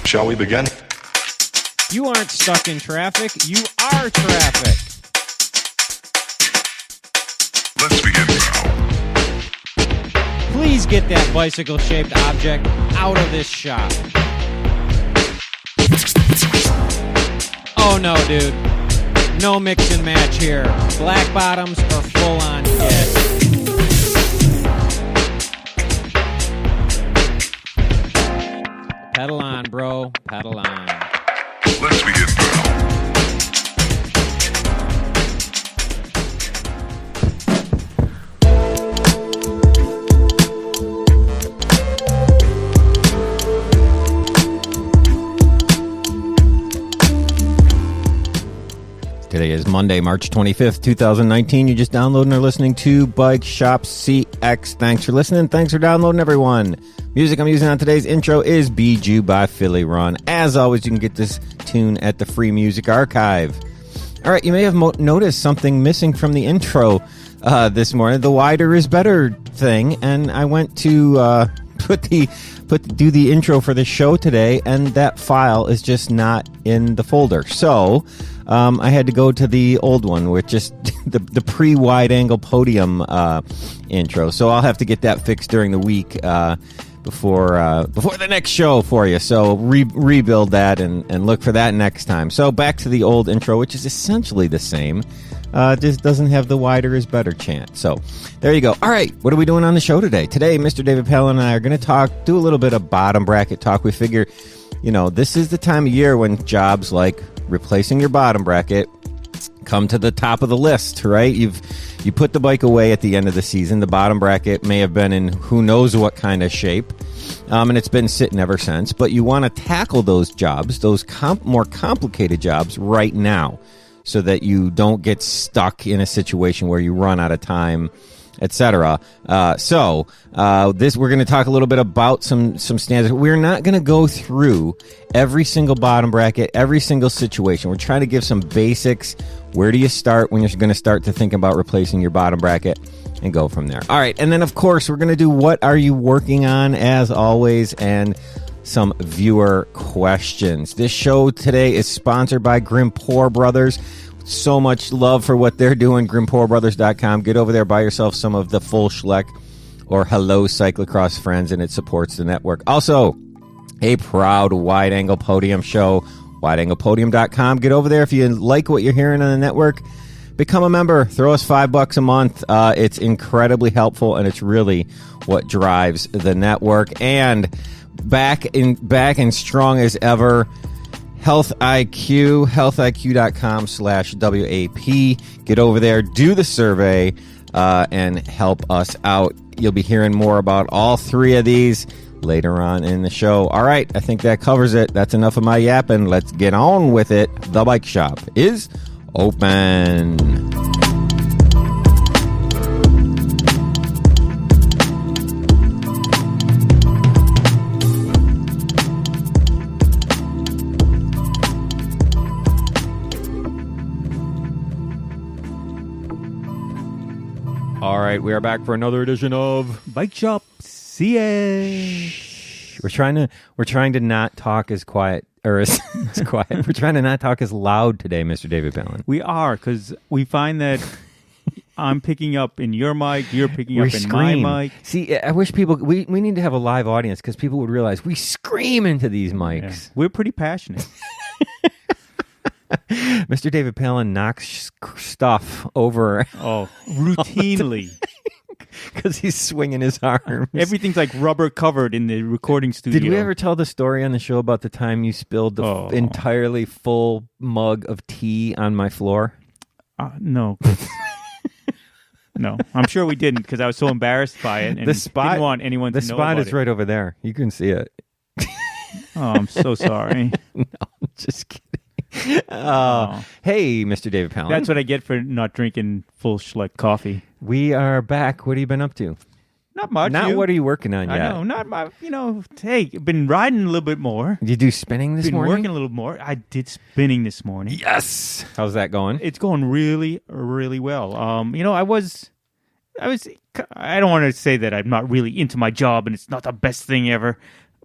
Shall we begin? You aren't stuck in traffic. You are traffic. Let's begin now. Please get that bicycle-shaped object out of this shop. Oh no, dude. No mix and match here. Black bottoms or full-on kit. Pedal on, bro. Pedal on. Let's begin now. Today is Monday, March 25th, 2019. You're just downloading or listening to Bike Shop CX. Thanks for listening. Thanks for downloading, everyone. Music I'm using on today's intro is Bijou by Philly Run. As always, you can get this tune at the Free Music Archive. All right, you may have noticed something missing from the intro this morning, the wider is better thing, and I went to do the intro for the show today, and that file is just not in the folder. So I had to go to the old one with just the pre-wide angle podium intro. So I'll have to get that fixed during the week before the next show for you. So rebuild that and look for that next time. So back to the old intro, which is essentially the same. Just doesn't have the wider is better chant. So there you go. All right, what are we doing on the show today? Today, Mr. David Palan and I are going to do a little bit of bottom bracket talk. We figure, this is the time of year when jobs like replacing your bottom bracket come to the top of the list, right? You put the bike away at the end of the season. The bottom bracket may have been in who knows what kind of shape, and it's been sitting ever since. But you want to tackle those jobs, those more complicated jobs right now, so that you don't get stuck in a situation where you run out of time, etc. So we're going to talk a little bit about some standards. We're not going to go through every single bottom bracket, every single situation. We're trying to give some basics. Where do you start when you're going to start to think about replacing your bottom bracket, and go from there. All right, and then of course we're going to do what are you working on, as always, and some viewer questions. This show today is sponsored by Grimpeur Bros. So much love for what they're doing. GrimpeurBrothers.com. Get over there, buy yourself some of the Full Schleck or Hello Cyclocross friends, and it supports the network. Also, a proud Wide Angle Podium show. WideAnglePodium.com. Get over there if you like what you're hearing on the network. Become a member. Throw us $5 a month. It's incredibly helpful, and it's really what drives the network. And back and strong as ever, Health IQ, healthiq.com/WAP. Get over there, do the survey, and help us out. You'll be hearing more about all three of these later on in the show. All right, I think that covers it. That's enough of my yapping. Let's get on with it. The Bike Shop is open. All right, we are back for another edition of Bike Shop CX. We're trying to not talk as quiet or as quiet. We're trying to not talk as loud today, Mr. David Palan. We are, because we find that I'm picking up in your mic, you're picking up in my mic. See, I wish people we need to have a live audience, because people would realize we scream into these mics. Yeah. We're pretty passionate. Mr. David Palan knocks stuff over. Oh, routinely. Because he's swinging his arms. Everything's like rubber covered in the recording studio. Did we ever tell the story on the show about the time you spilled the entirely full mug of tea on my floor? No. No, I'm sure we didn't, because I was so embarrassed by it and didn't want anyone to know about it. The spot is right over there. You can see it. Oh, I'm so sorry. No, I'm just kidding. Hey, Mr. David Palan. That's what I get for not drinking Full Schleck coffee. We are back. What have you been up to? Not much. What are you working on yet? I know, not my, hey, been riding a little bit more. Did you do spinning this morning? Been working a little more. I did spinning this morning. Yes. How's that going? It's going really, really well. I don't want to say that I'm not really into my job and it's not the best thing ever,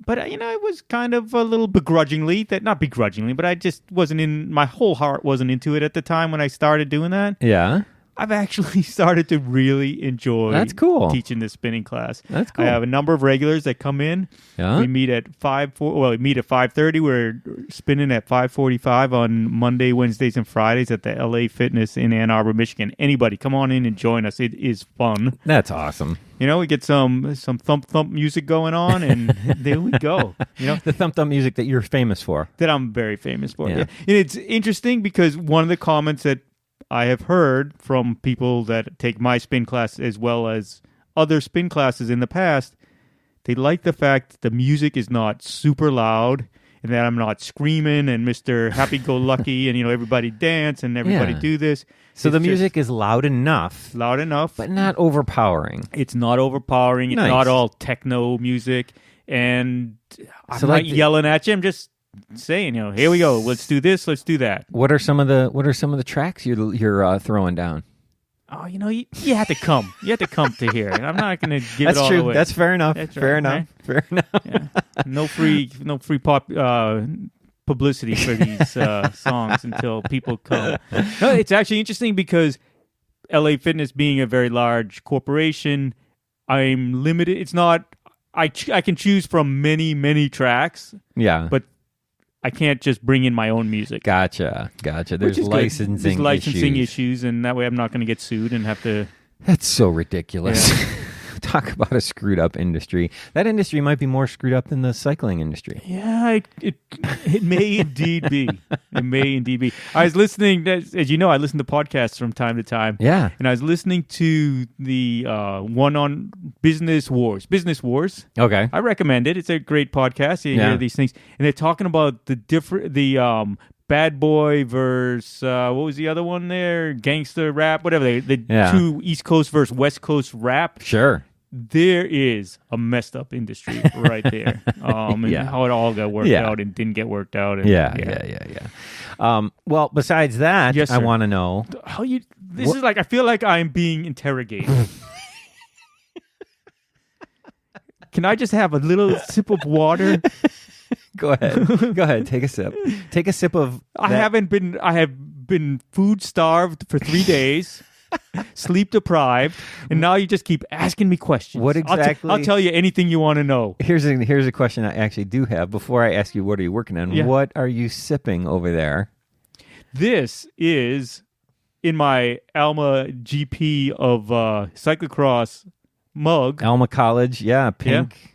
But, it was kind of a little begrudgingly, not begrudgingly, but I just my whole heart wasn't into it at the time when I started doing that. Yeah. I've actually started to really enjoy That's cool. teaching this spinning class. That's cool. I have a number of regulars that come in. Yeah. We meet at 5:30. We're spinning at 5:45 on Monday, Wednesdays, and Fridays at the LA Fitness in Ann Arbor, Michigan. Anybody, come on in and join us. It is fun. That's awesome. We get some thump music going on, and there we go. The thump music that you're famous for. That I'm very famous for. Yeah. Yeah. And it's interesting because one of the comments that I have heard from people that take my spin class as well as other spin classes in the past, they like the fact that the music is not super loud and that I'm not screaming and Mr. Happy-Go-Lucky and, everybody dance and everybody do this. So the music is loud enough. Loud enough. But not overpowering. It's not overpowering. Nice. It's not all techno music. And I'm not yelling at you. I'm just saying, here we go. Let's do this. Let's do that. What are some of the tracks you're throwing down? Oh, you have to come. You have to come to here. I'm not going to give That's it all true. away. That's fair enough. That's fair right, enough. right? Fair enough. Yeah. No free publicity for these songs until people come. No, it's actually interesting because LA Fitness being a very large corporation, I'm limited. It's not. I can choose from many tracks. Yeah, but I can't just bring in my own music. Gotcha. There's licensing issues, and that way I'm not going to get sued and have to. That's so ridiculous. Yeah. Talk about a screwed up industry. That industry might be more screwed up than the cycling industry. Yeah, it may indeed be. It may indeed be. I was listening, as you know, I listen to podcasts from time to time. Yeah. And I was listening to the one on Business Wars. Okay. I recommend it. It's a great podcast. You hear these things. And they're talking about the Bad Boy versus, what was the other one there? Gangster rap, whatever. The two East Coast versus West Coast rap. Sure. There is a messed up industry right there. And how it all got worked out and didn't get worked out. And, yeah. Well, besides that, yes, I want to know. Is like, I feel like I'm being interrogated. Can I just have a little sip of water? Go ahead. Take a sip. Take a sip of. I have been food starved for 3 days, sleep deprived, and now you just keep asking me questions. What exactly? I'll tell you anything you want to know. Here's a question I actually do have before I ask you what are you working on. Yeah. What are you sipping over there? This is in my Alma GP of cyclocross mug. Alma College,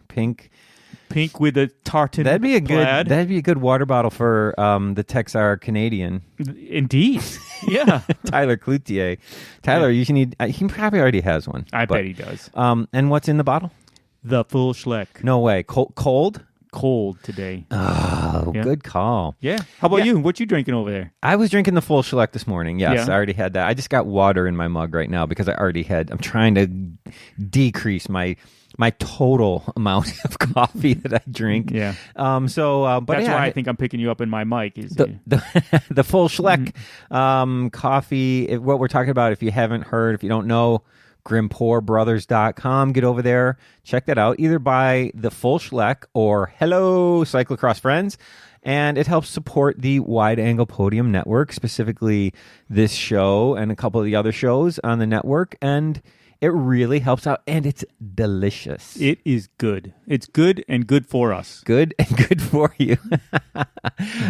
pink with a tartan. That'd be a plaid. good water bottle for the Texar Canadian. Indeed, yeah. Tyler Cloutier. Tyler, you need. He probably already has one. I bet he does. And what's in the bottle? The full Schleck. No way. Cold today. Oh, good call. Yeah. How about you? What you drinking over there? I was drinking the full Schleck this morning. Yes, yeah. I already had that. I just got water in my mug right now because I'm trying to decrease my total amount of coffee that I drink. Yeah. But that's why I think I'm picking you up in my mic. Is the full Schleck coffee. What we're talking about, if you haven't heard, if you don't know, GrimpeurBrothers.com. Get over there, check that out. Either buy the full Schleck or Hello Cyclocross Friends. And it helps support the Wide Angle Podium Network, specifically this show and a couple of the other shows on the network. And it really helps out, and it's delicious. It is good. It's good and good for us. Good and good for you.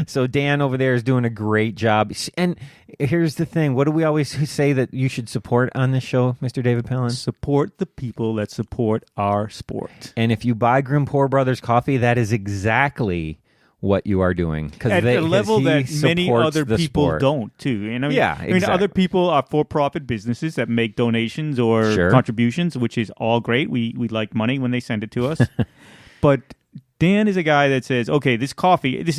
So Dan over there is doing a great job. And here's the thing. What do we always say that you should support on this show, Mr. David Palan? Support the people that support our sport. And if you buy Grimpeur Brothers coffee, that is exactly what you are doing, at a level that many other people sport. Don't too. Exactly. I mean, other people are for-profit businesses that make donations or contributions, which is all great. We like money when they send it to us. But Dan is a guy that says, okay, this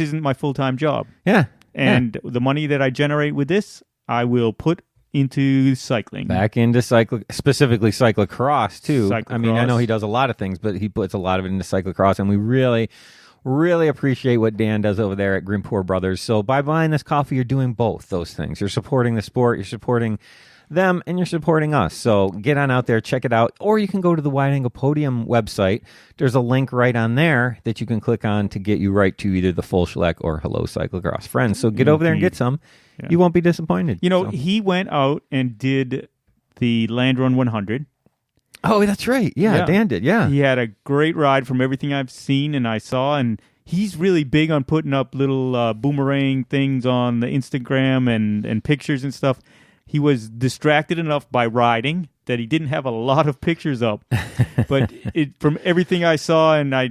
isn't my full-time job. Yeah. And the money that I generate with this, I will put into cycling. Back into specifically cyclocross too. I mean, I know he does a lot of things, but he puts a lot of it into cyclocross, and we really appreciate what Dan does over there at Grimpeur Brothers. So by buying this coffee, you're doing both those things. You're supporting the sport. You're supporting them and you're supporting us. So get on out there, check it out. Or you can go to the Wide Angle Podium website. There's a link right on there that you can click on to get you right to either the Full Schleck or Hello Cyclocross Friends. So get over there and get some. Yeah. You won't be disappointed. He went out and did the Land Run 100. Oh, that's right. Yeah, Dan did. Yeah. He had a great ride from everything I've seen and I saw, and he's really big on putting up little boomerang things on the Instagram and pictures and stuff. He was distracted enough by riding that he didn't have a lot of pictures up. But from everything I saw and I,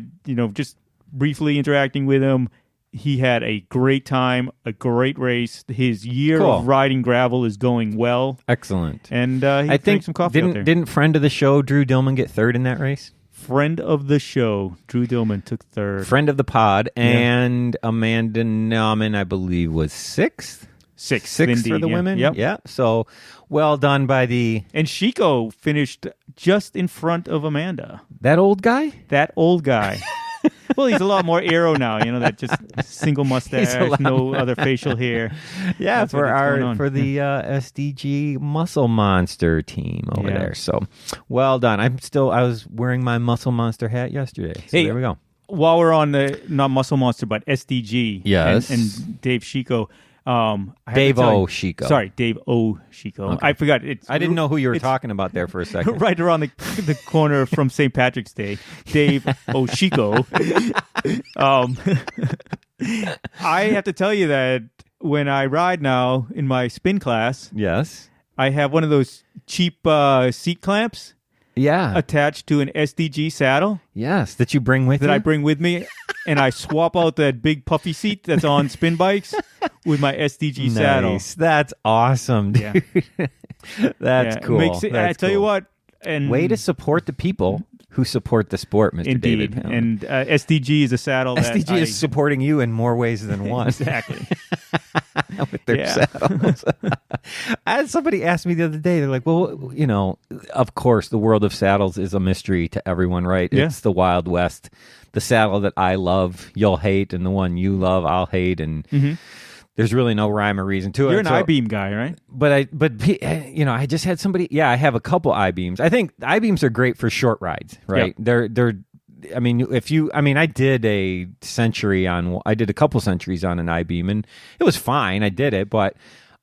just briefly interacting with him, he had a great time, a great race. His year of riding gravel is going well. Excellent. And I think some coffee out there. Didn't friend of the show, Drew Dillman, get third in that race? Friend of the show, Drew Dillman, took third. Friend of the pod, and Amanda Nauman, I believe, was sixth. Sixth indeed, for the women. Yep. Yeah. So well done by the... And Chico finished just in front of Amanda. That old guy? That old guy. Well, he's a lot more aero now, that just single mustache, no other facial hair. Yeah, for the SDG Muscle Monster team over there. So, well done. I was wearing my Muscle Monster hat yesterday. So there we go. While we're on the not Muscle Monster but SDG, yes, and Dave Chico. Dave O. Chico. Sorry, Dave O. Chico. Okay. I forgot. I didn't know who you were talking about there for a second. Right around the corner from St. Patrick's Day, Dave O. Chico. I have to tell you that when I ride now in my spin class, yes, I have one of those cheap seat clamps. Yeah. Attached to an SDG saddle. Yes, that you bring with you? That I bring with me. And I swap out that big puffy seat that's on spin bikes with my SDG saddle. That's awesome, dude. Yeah. That's cool. I tell you what. And way to support the people who support the sport, Mr. Indeed. David Pound. And SDG is a saddle SDG is supporting you in more ways than one. Exactly. With their saddles. I had somebody ask me the other day, they're like, well, of course, the world of saddles is a mystery to everyone, right? Yeah. It's the Wild West. The saddle that I love, you'll hate, and the one you love, I'll hate, and there's really no rhyme or reason to it. You're an I-beam guy, right? But I just had somebody. Yeah, I have a couple I-beams. I think I-beams are great for short rides, right? Yep. They're. I mean, I did I did a couple centuries on an I-beam, and it was fine. I did it, but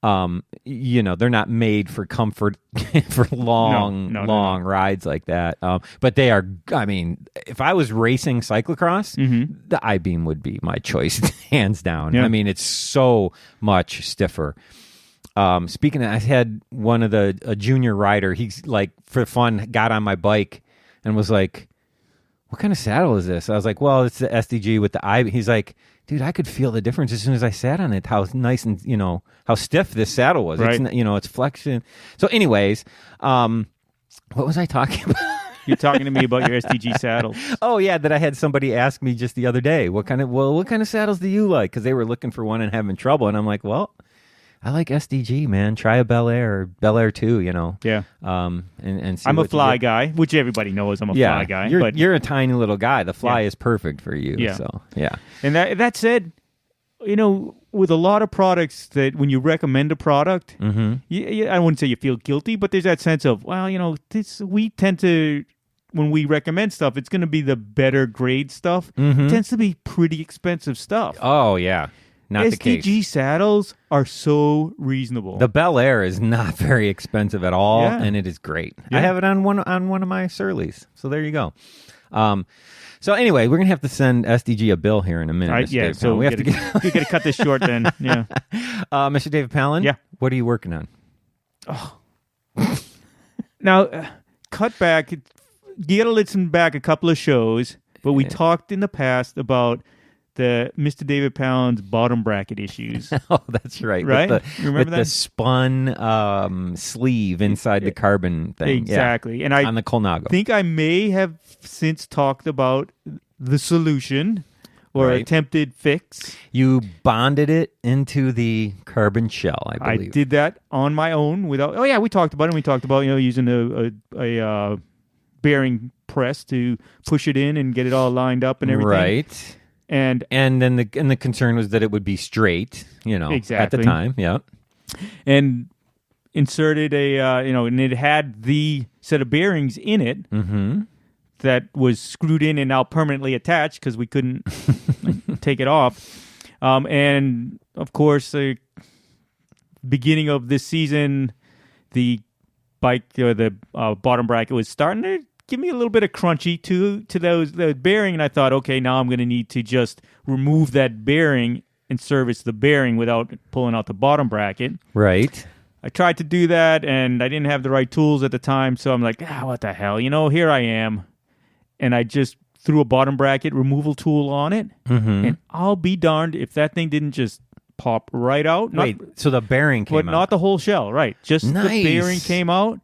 they're not made for comfort for long rides like that. But they are. I mean, if I was racing cyclocross, the I-beam would be my choice, hands down. Yeah. I mean, it's so much stiffer. Speaking of, I had a junior rider. He's like, for fun, got on my bike and was like, what kind of saddle is this? I was like, well, it's the SDG with the I. He's like, dude, I could feel the difference as soon as I sat on it, how nice and, how stiff this saddle was. Right. It's, it's flexion. So anyways, what was I talking about? You're talking to me about your SDG saddles. Oh, yeah, that I had somebody ask me just the other day, what kind of saddles do you like? Because they were looking for one and having trouble. And I'm like, well, I like SDG, man. Try a Bel Air or Bel Air 2, Yeah. And see I'm a fly guy, which everybody knows I'm a fly guy. You're a tiny little guy. The fly is perfect for you. Yeah. So, yeah. And that said, with a lot of products that when you recommend a product, I wouldn't say you feel guilty, but there's that sense of, well, we tend to, when we recommend stuff, it's going to be the better grade stuff. It tends to be pretty expensive stuff. Oh, yeah. Not the case. SDG saddles are so reasonable. The Bel Air is not very expensive at all, and it is great. Yeah. I have it on one of my Surleys, so there you go. So anyway, we're gonna have to send SDG a bill here in a minute. So we have to we got to cut this short then. Yeah, Mr. David Palan. Yeah, what are you working on? Oh, now cut back. You got to listen back a couple of shows, but we talked in the past about the Mr. David Pound's bottom bracket issues. Oh, that's right. Right? You remember that? The spun sleeve inside the carbon thing. Exactly. Yeah. And I on the Colnago. think I may have since talked about the solution or attempted fix. You bonded it into the carbon shell, I believe. I did that on my own without... Oh, yeah, we talked about it. We talked about, using a bearing press to push it in and get it all lined up and everything. Right. And then the concern was that it would be straight, exactly. at the time, yeah. And inserted and it had the set of bearings in it that was screwed in and now permanently attached because we couldn't take it off. And of course, beginning of this season, the bike or the bottom bracket was starting to give me a little bit of crunchy to the bearing, and I thought, okay, now I'm going to need to just remove that bearing and service the bearing without pulling out the bottom bracket. Right. I tried to do that, and I didn't have the right tools at the time, so I'm like, what the hell? Here I am. And I just threw a bottom bracket removal tool on it, and I'll be darned if that thing didn't just pop right out. So the bearing came out. But not the whole shell, right. Just the bearing came out,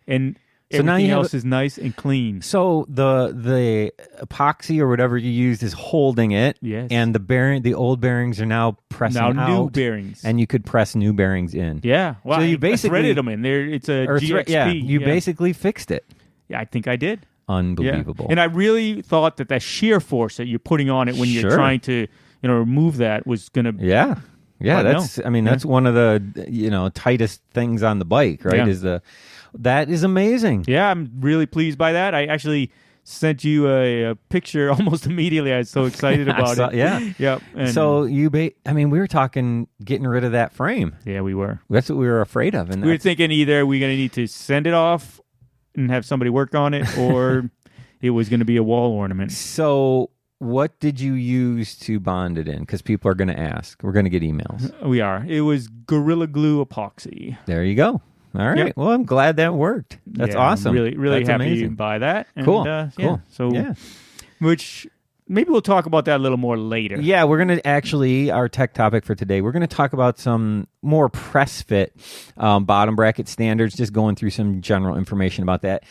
and everything else is nice and clean. So the epoxy or whatever you used is holding it. Yes. And the old bearings are now pressing out. Now new bearings. And you could press new bearings in. Yeah. Well, so you basically threaded them in there. It's a GXP. You basically fixed it. Yeah, I think I did. Unbelievable. Yeah. And I really thought that shear force that you're putting on it when you're trying to remove that was going to... Yeah. Yeah, that's one of the tightest things on the bike, right? Yeah. That is amazing. Yeah, I'm really pleased by that. I actually sent you a picture almost immediately. I was so excited about it. Yeah. Yep. And so we were talking getting rid of that frame. Yeah, we were. That's what we were afraid of. And we were thinking either we're going to need to send it off and have somebody work on it, or it was going to be a wall ornament. So what did you use to bond it in? Because people are going to ask. We're going to get emails. We are. It was Gorilla Glue epoxy. There you go. All right. Yep. Well, I'm glad that worked. That's awesome. I'm really That's happy amazing. by that. And, cool. Cool. So, which maybe we'll talk about that a little more later. Yeah, we're going to actually, our tech topic for today, we're going to talk about some more press fit bottom bracket standards, just going through some general information about that.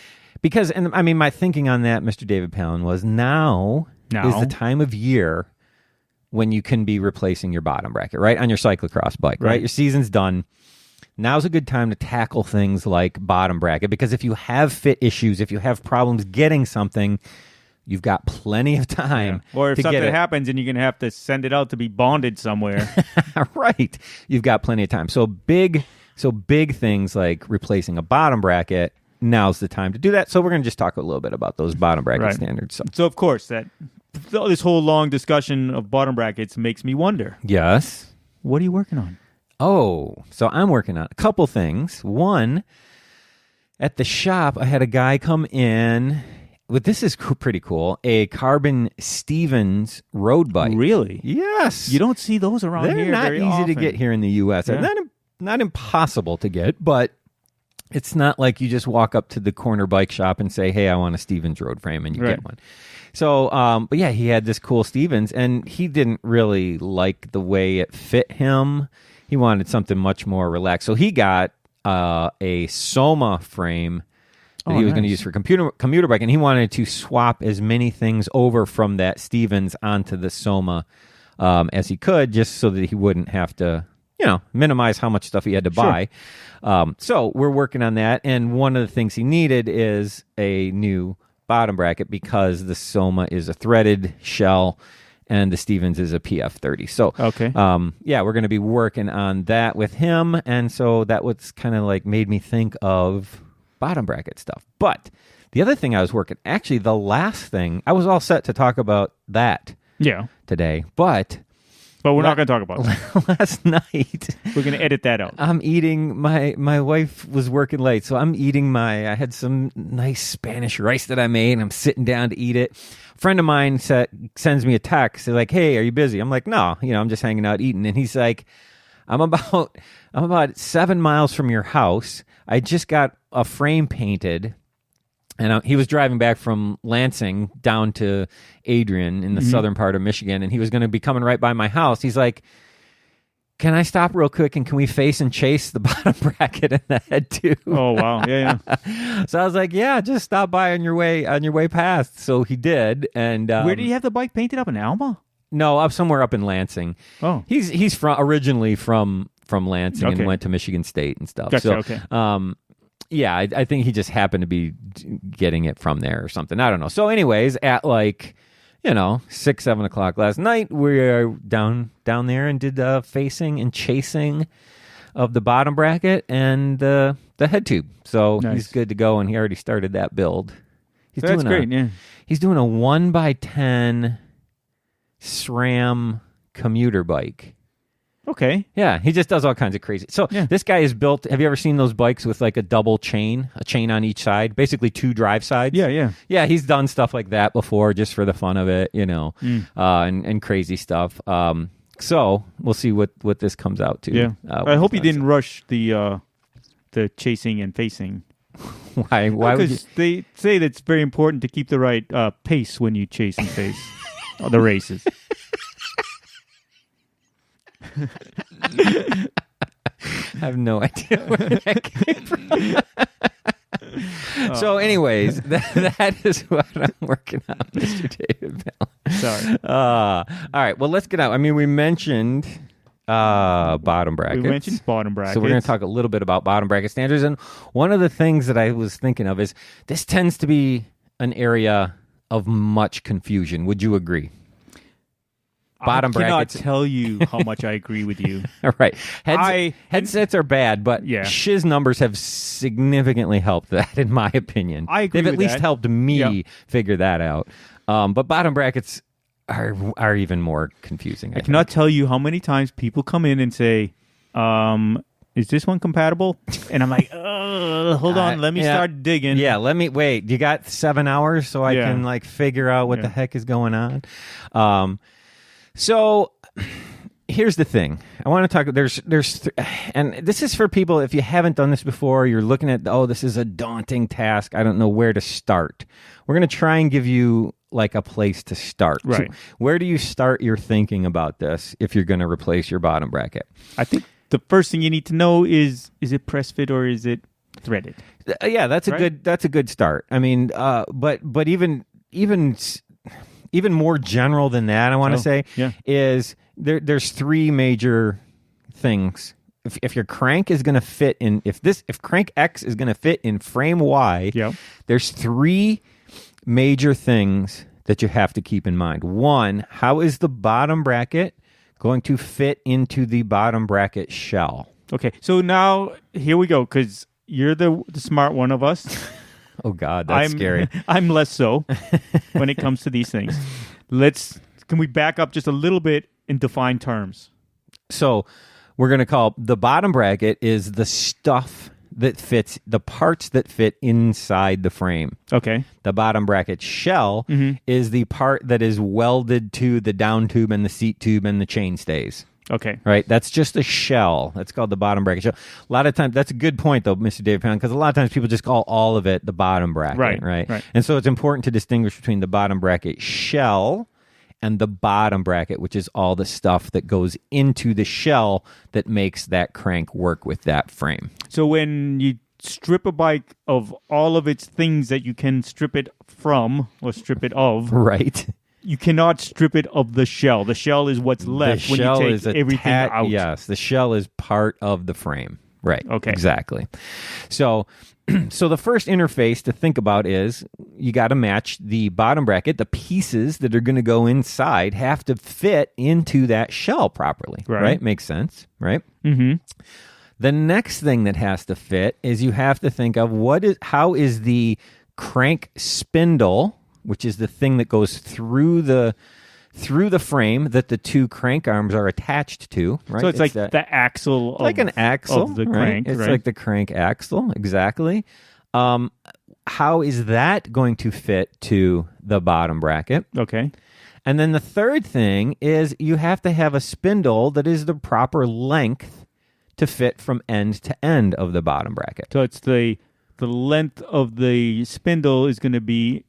Because, my thinking on that, Mr. David Palan, was now is the time of year when you can be replacing your bottom bracket, right? On your cyclocross bike, right? Your season's done. Now's a good time to tackle things like bottom bracket, because if you have fit issues, if you have problems getting something, you've got plenty of time. Yeah. Or if something happens and you're going to have to send it out to be bonded somewhere. Right. You've got plenty of time. So big things like replacing a bottom bracket, now's the time to do that. So we're going to just talk a little bit about those bottom bracket standards. So of course, this whole long discussion of bottom brackets makes me wonder. Yes. What are you working on? Oh, so I'm working on a couple things. One, at the shop, I had a guy come in with, this is pretty cool, a carbon Stevens road bike. Really? Yes. You don't see those around here very often. They're not easy to get here in the U.S. Yeah. Not impossible to get, but it's not like you just walk up to the corner bike shop and say, hey, I want a Stevens road frame, and you get one. So, but yeah, he had this cool Stevens, and he didn't really like the way it fit him. He wanted something much more relaxed. So he got a Soma frame that he was going to use for commuter bike, and he wanted to swap as many things over from that Stevens onto the Soma as he could, just so that he wouldn't have to, minimize how much stuff he had to buy. So we're working on that, and one of the things he needed is a new bottom bracket, because the Soma is a threaded shell and the Stevens is a PF30. So, we're going to be working on that with him. And so that was kind of like made me think of bottom bracket stuff. But the other thing I was working, actually the last thing, I was all set to talk about that today. But we're not going to talk about it. Last night, we're going to edit that out. I'm eating, my wife was working late, so I'm eating I had some nice Spanish rice that I made, and I'm sitting down to eat it. A friend of mine sends me a text. They're like, hey, are you busy? I'm like, no, I'm just hanging out eating. And he's like, I'm about 7 miles from your house. I just got a frame painted. And he was driving back from Lansing down to Adrian in the southern part of Michigan, and he was going to be coming right by my house. He's like, can I stop real quick, and can we face and chase the bottom bracket in the head too? Oh, wow. Yeah. So I was like, yeah, just stop by on your way past. So he did. And where did he have the bike painted up, in Alma? No, up somewhere up in Lansing. Oh. He's originally from Lansing and went to Michigan State and stuff. Gotcha, so, yeah, I think he just happened to be getting it from there or something. I don't know. So anyways, at 6, 7 o'clock last night, we were down there and did facing and chasing of the bottom bracket and the head tube. So Nice. he's good to go, and he already started that build. He's That's great. Yeah. He's doing a 1x10 SRAM commuter bike. Okay. Yeah, he just does all kinds of crazy. So this guy is built. Have you ever seen those bikes with like a double chain, a chain on each side, basically 2 drive sides? Yeah. Yeah, he's done stuff like that before, just for the fun of it, and crazy stuff. So we'll see what this comes out to. Yeah. I hope he he's didn't rush the chasing and facing. Why would you? Because they say that it's very important to keep the right pace when you chase and face the races. I have no idea where that came from. So, anyways, that is what I'm working on, Mr. David Palan. Sorry. All right. Well, let's get out. I mean, we mentioned bottom brackets. We mentioned bottom brackets. So we're going to talk a little bit about bottom bracket standards. And one of the things that I was thinking of is this tends to be an area of much confusion. Would you agree? Bottom brackets. I cannot tell you how much I agree with you. All right. Headsets are bad, but shiz numbers have significantly helped that, in my opinion. I agree They've with at least that. helped me figure that out. But bottom brackets are even more confusing. I cannot tell you how many times people come in and say, is this one compatible? And I'm like, hold on, let me start digging. Yeah, wait. You got 7 hours so I can like figure out what the heck is going on? So here's the thing. I want to talk. And this is for people, if you haven't done this before, you're looking at, this is a daunting task. I don't know where to start. We're going to try and give you like a place to start. Right. So where do you start your thinking about this if you're going to replace your bottom bracket? I think the first thing you need to know is it press fit or is it threaded? Yeah, that's a good start. I mean, but even more general than that, I want to say, is there's 3 major things. If your crank is going to fit in, if crank X is going to fit in frame Y, there's 3 major things that you have to keep in mind. 1, how is the bottom bracket going to fit into the bottom bracket shell? Okay, so now here we go, because you're the smart one of us. Oh, God, that's scary. I'm less so when it comes to these things. Can we back up just a little bit and define terms? So we're going to call the bottom bracket is the stuff that fits, the parts that fit inside the frame. Okay. The bottom bracket shell is the part that is welded to the down tube and the seat tube and the chain stays. Okay. Right? That's just a shell. That's called the bottom bracket shell. A lot of times, that's a good point, though, Mr. David Pound, because a lot of times people just call all of it the bottom bracket. Right. And so it's important to distinguish between the bottom bracket shell and the bottom bracket, which is all the stuff that goes into the shell that makes that crank work with that frame. So when you strip a bike of all of its things that you can strip it from or strip it of. Right. You cannot strip it of the shell. The shell is what's left when you take everything out. Yes, the shell is part of the frame. Right. Okay. Exactly. So the first interface to think about is you got to match the bottom bracket. The pieces that are going to go inside have to fit into that shell properly. Right? Makes sense, right? Mm-hmm. The next thing that has to fit is you have to think of how is the crank spindle, which is the thing that goes through the frame that the 2 crank arms are attached to. Right? So it's like the axle, like an axle of the right? crank. It's like the crank axle, exactly. How is that going to fit to the bottom bracket? Okay. And then the third thing is you have to have a spindle that is the proper length to fit from end to end of the bottom bracket. So it's the length of the spindle is going to be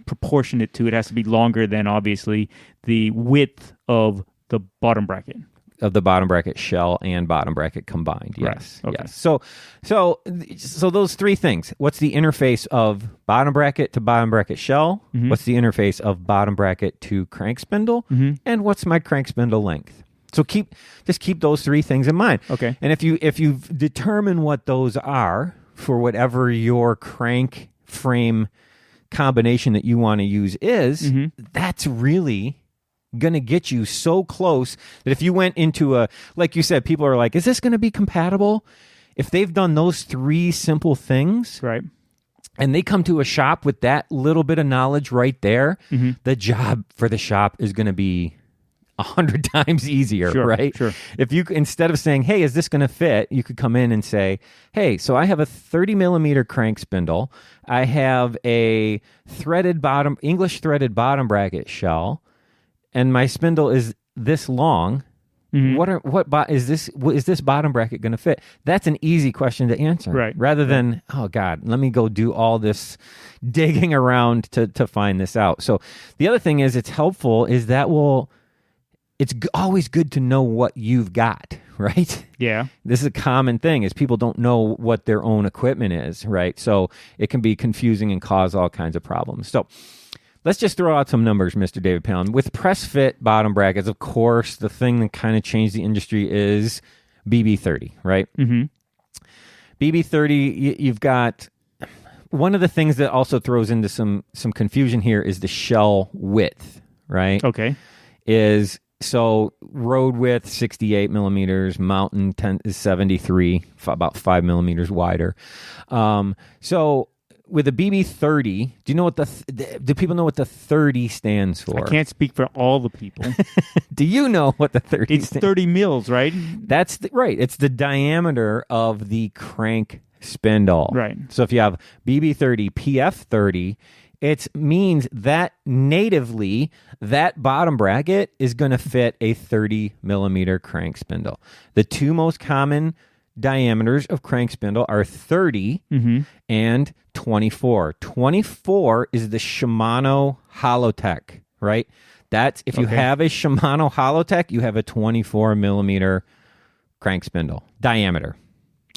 proportionate to, it has to be longer than obviously the width of the bottom bracket. Of the bottom bracket shell and bottom bracket combined. Yes. Right. Okay. Yes. So those 3 things. What's the interface of bottom bracket to bottom bracket shell? Mm-hmm. What's the interface of bottom bracket to crank spindle? Mm-hmm. And what's my crank spindle length? So just keep those 3 things in mind. Okay. And if you determine what those are for whatever your crank frame combination that you want to use is, that's really going to get you so close that if you went into like you said, people are like, is this going to be compatible? If they've done those 3 simple things, right, and they come to a shop with that little bit of knowledge right there, the job for the shop is going to be 100 times easier, right? Sure. If you, instead of saying, hey, is this going to fit? You could come in and say, hey, so I have a 30 millimeter crank spindle. I have a English threaded bottom bracket shell, and my spindle is this long. Is this bottom bracket going to fit? That's an easy question to answer, right? Rather than, oh God, let me go do all this digging around to find this out. So the other thing is, it's helpful is that it's always good to know what you've got, right? Yeah. This is a common thing, is people don't know what their own equipment is, right? So it can be confusing and cause all kinds of problems. So let's just throw out some numbers, Mr. David Palan. With press fit bottom brackets, of course, the thing that kind of changed the industry is BB30, right? BB30, you've got... One of the things that also throws into some confusion here is the shell width, right? Okay. So road width 68 millimeters, mountain 10 is 73, about 5 millimeters wider. So with a BB30, do you know what do people know what the 30 stands for? I can't speak for all the people. Do you know what the 30 It's 30 mils, right? That's right. It's the diameter of the crank spindle. Right. So if you have BB30, PF30, it means that natively that bottom bracket is going to fit a 30 millimeter crank spindle. The 2 most common diameters of crank spindle are 30 and 24. 24 is the Shimano Holotech, right? That's if you have a Shimano Holotech, you have a 24 millimeter crank spindle diameter.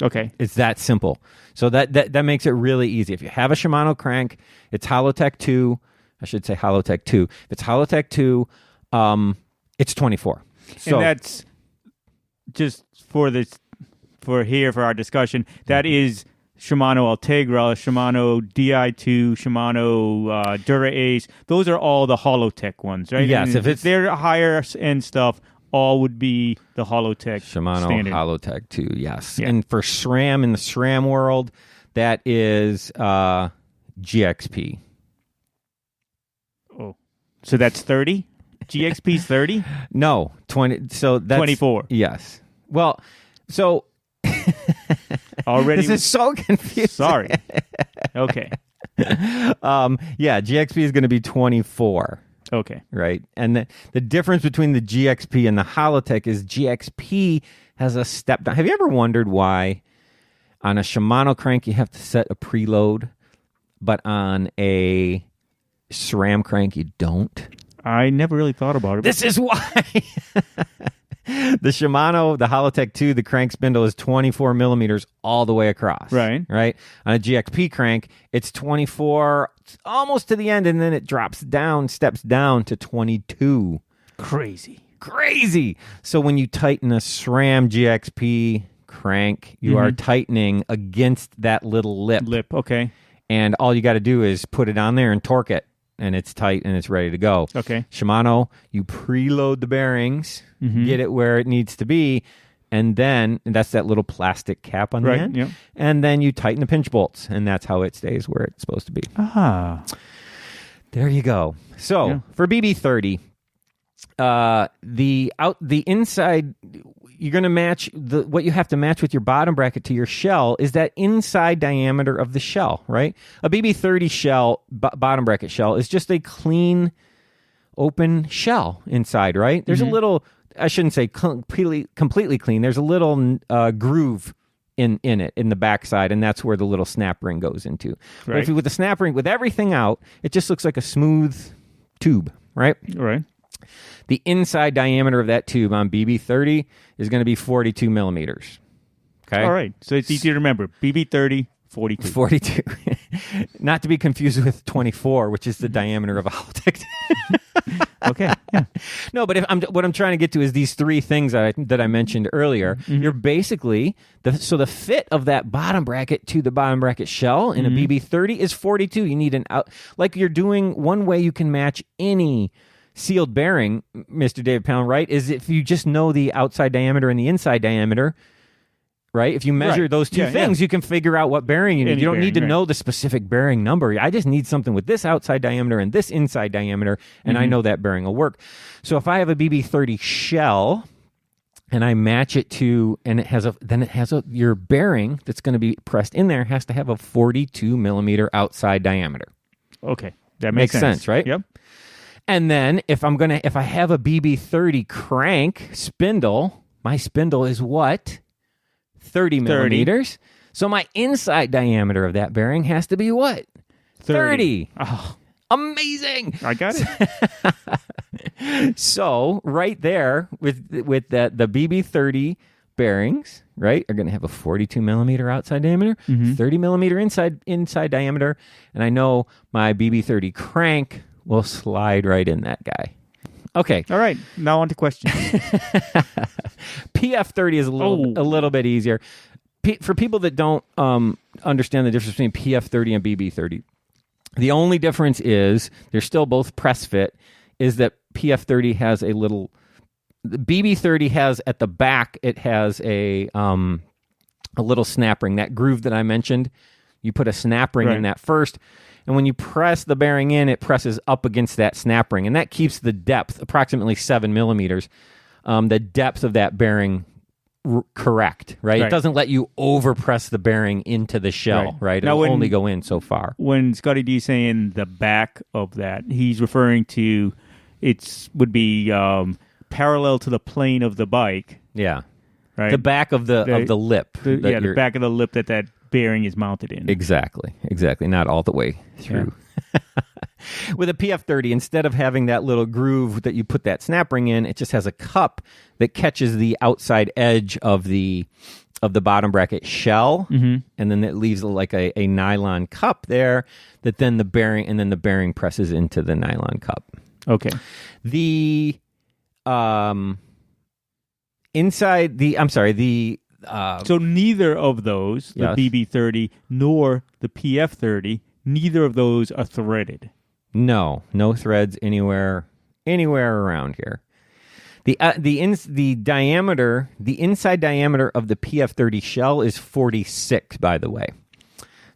Okay. It's that simple. So that makes it really easy. If you have a Shimano crank, it's Holotech 2. I should say Holotech 2. If it's Holotech 2, it's 24. So, and that's just for our discussion. That is Shimano Ultegra, Shimano Di2, Shimano Dura Ace. Those are all the Holotech ones, right? Yes. And if they're higher end stuff, all would be the Holotech Shimano standard. Holotech 2, yes. Yeah. And for SRAM, in the SRAM world, that is GXP. Oh, so that's 30? GXP's 30? No, 20. So that's 24. Yes. Well, so already this is so confusing. Sorry. Okay. GXP is going to be 24. Okay. Right. And the difference between the GXP and the Holotech is GXP has a step down. Have you ever wondered why on a Shimano crank you have to set a preload, but on a SRAM crank you don't? I never really thought about it. This is why. The Shimano, the Holotech 2, the crank spindle is 24 millimeters all the way across. Right. Right. On a GXP crank, it's 24 almost to the end, and then it steps down to 22. Crazy. So when you tighten a SRAM GXP crank, you are tightening against that little lip. Okay. And all you got to do is put it on there and torque it, and it's tight and it's ready to go. Okay. Shimano, you preload the bearings, get it where it needs to be, and that's that little plastic cap on the end. Yep. And then you tighten the pinch bolts, and that's how it stays where it's supposed to be. Ah. There you go. So for BB30, the inside, you're going to match what you have to match with your bottom bracket to your shell is that inside diameter of the shell, right? A BB30 shell, bottom bracket shell, is just a clean, open shell inside, right? There's a little, I shouldn't say completely clean. There's a little groove in it, in the backside, and that's where the little snap ring goes into. Right. But if you with the snap ring, with everything out, it just looks like a smooth tube, right? Right. The inside diameter of that tube on BB30 is going to be 42 millimeters. Okay? All right. So it's easy to remember. BB30, 42. 42. Not to be confused with 24, which is the diameter of a Holotech. Okay. Yeah. No, but what I'm trying to get to is these 3 things that I mentioned earlier. You're basically, the fit of that bottom bracket to the bottom bracket shell in a BB30 is 42. You need an out, like you're doing one way you can match any sealed bearing, Mr. David Palan, right, is if you just know the outside diameter and the inside diameter, right? If you measure those two things, you can figure out what bearing you need. You don't need to know the specific bearing number. I just need something with this outside diameter and this inside diameter, and I know that bearing will work. So if I have a BB30 shell and I match it to, and it has your bearing that's going to be pressed in there has to have a 42 millimeter outside diameter. Okay, that makes sense, right? Yep. And then if I have a BB30 crank spindle, my spindle is what? 30 millimeters. So my inside diameter of that bearing has to be what? 30. Oh, amazing! I got it. So right there with the BB30 bearings, right, are going to have a 42 millimeter outside diameter, 30 millimeter inside diameter, and I know my BB30 crank will slide right in that guy. Okay. All right. Now on to questions. PF30 is a little bit easier. For people that don't understand the difference between PF30 and BB30, the only difference is they're still both press fit, is that PF30 has a little... The BB30 has at the back, it has a little snap ring. That groove that I mentioned, you put a snap ring in that first, and when you press the bearing in, it presses up against that snap ring, and that keeps the depth, approximately 7 millimeters, the depth of that bearing correct, right? It doesn't let you overpress the bearing into the shell, right? It'll only go in so far. When Scotty D is saying the back of that, he's referring to would be parallel to the plane of the bike. Yeah. Right? The back of the lip. The back of the lip that bearing is mounted in. Exactly. Not all the way through. Yeah. With a PF30, instead of having that little groove that you put that snap ring in, it just has a cup that catches the outside edge of the bottom bracket shell, and then it leaves like a nylon cup there that then the bearing presses into the nylon cup. Okay. The inside the so neither of those, the Yes. BB30 nor the PF30, neither of those are threaded. No threads anywhere around here. The diameter, the inside diameter of the PF30 shell is 46, by the way.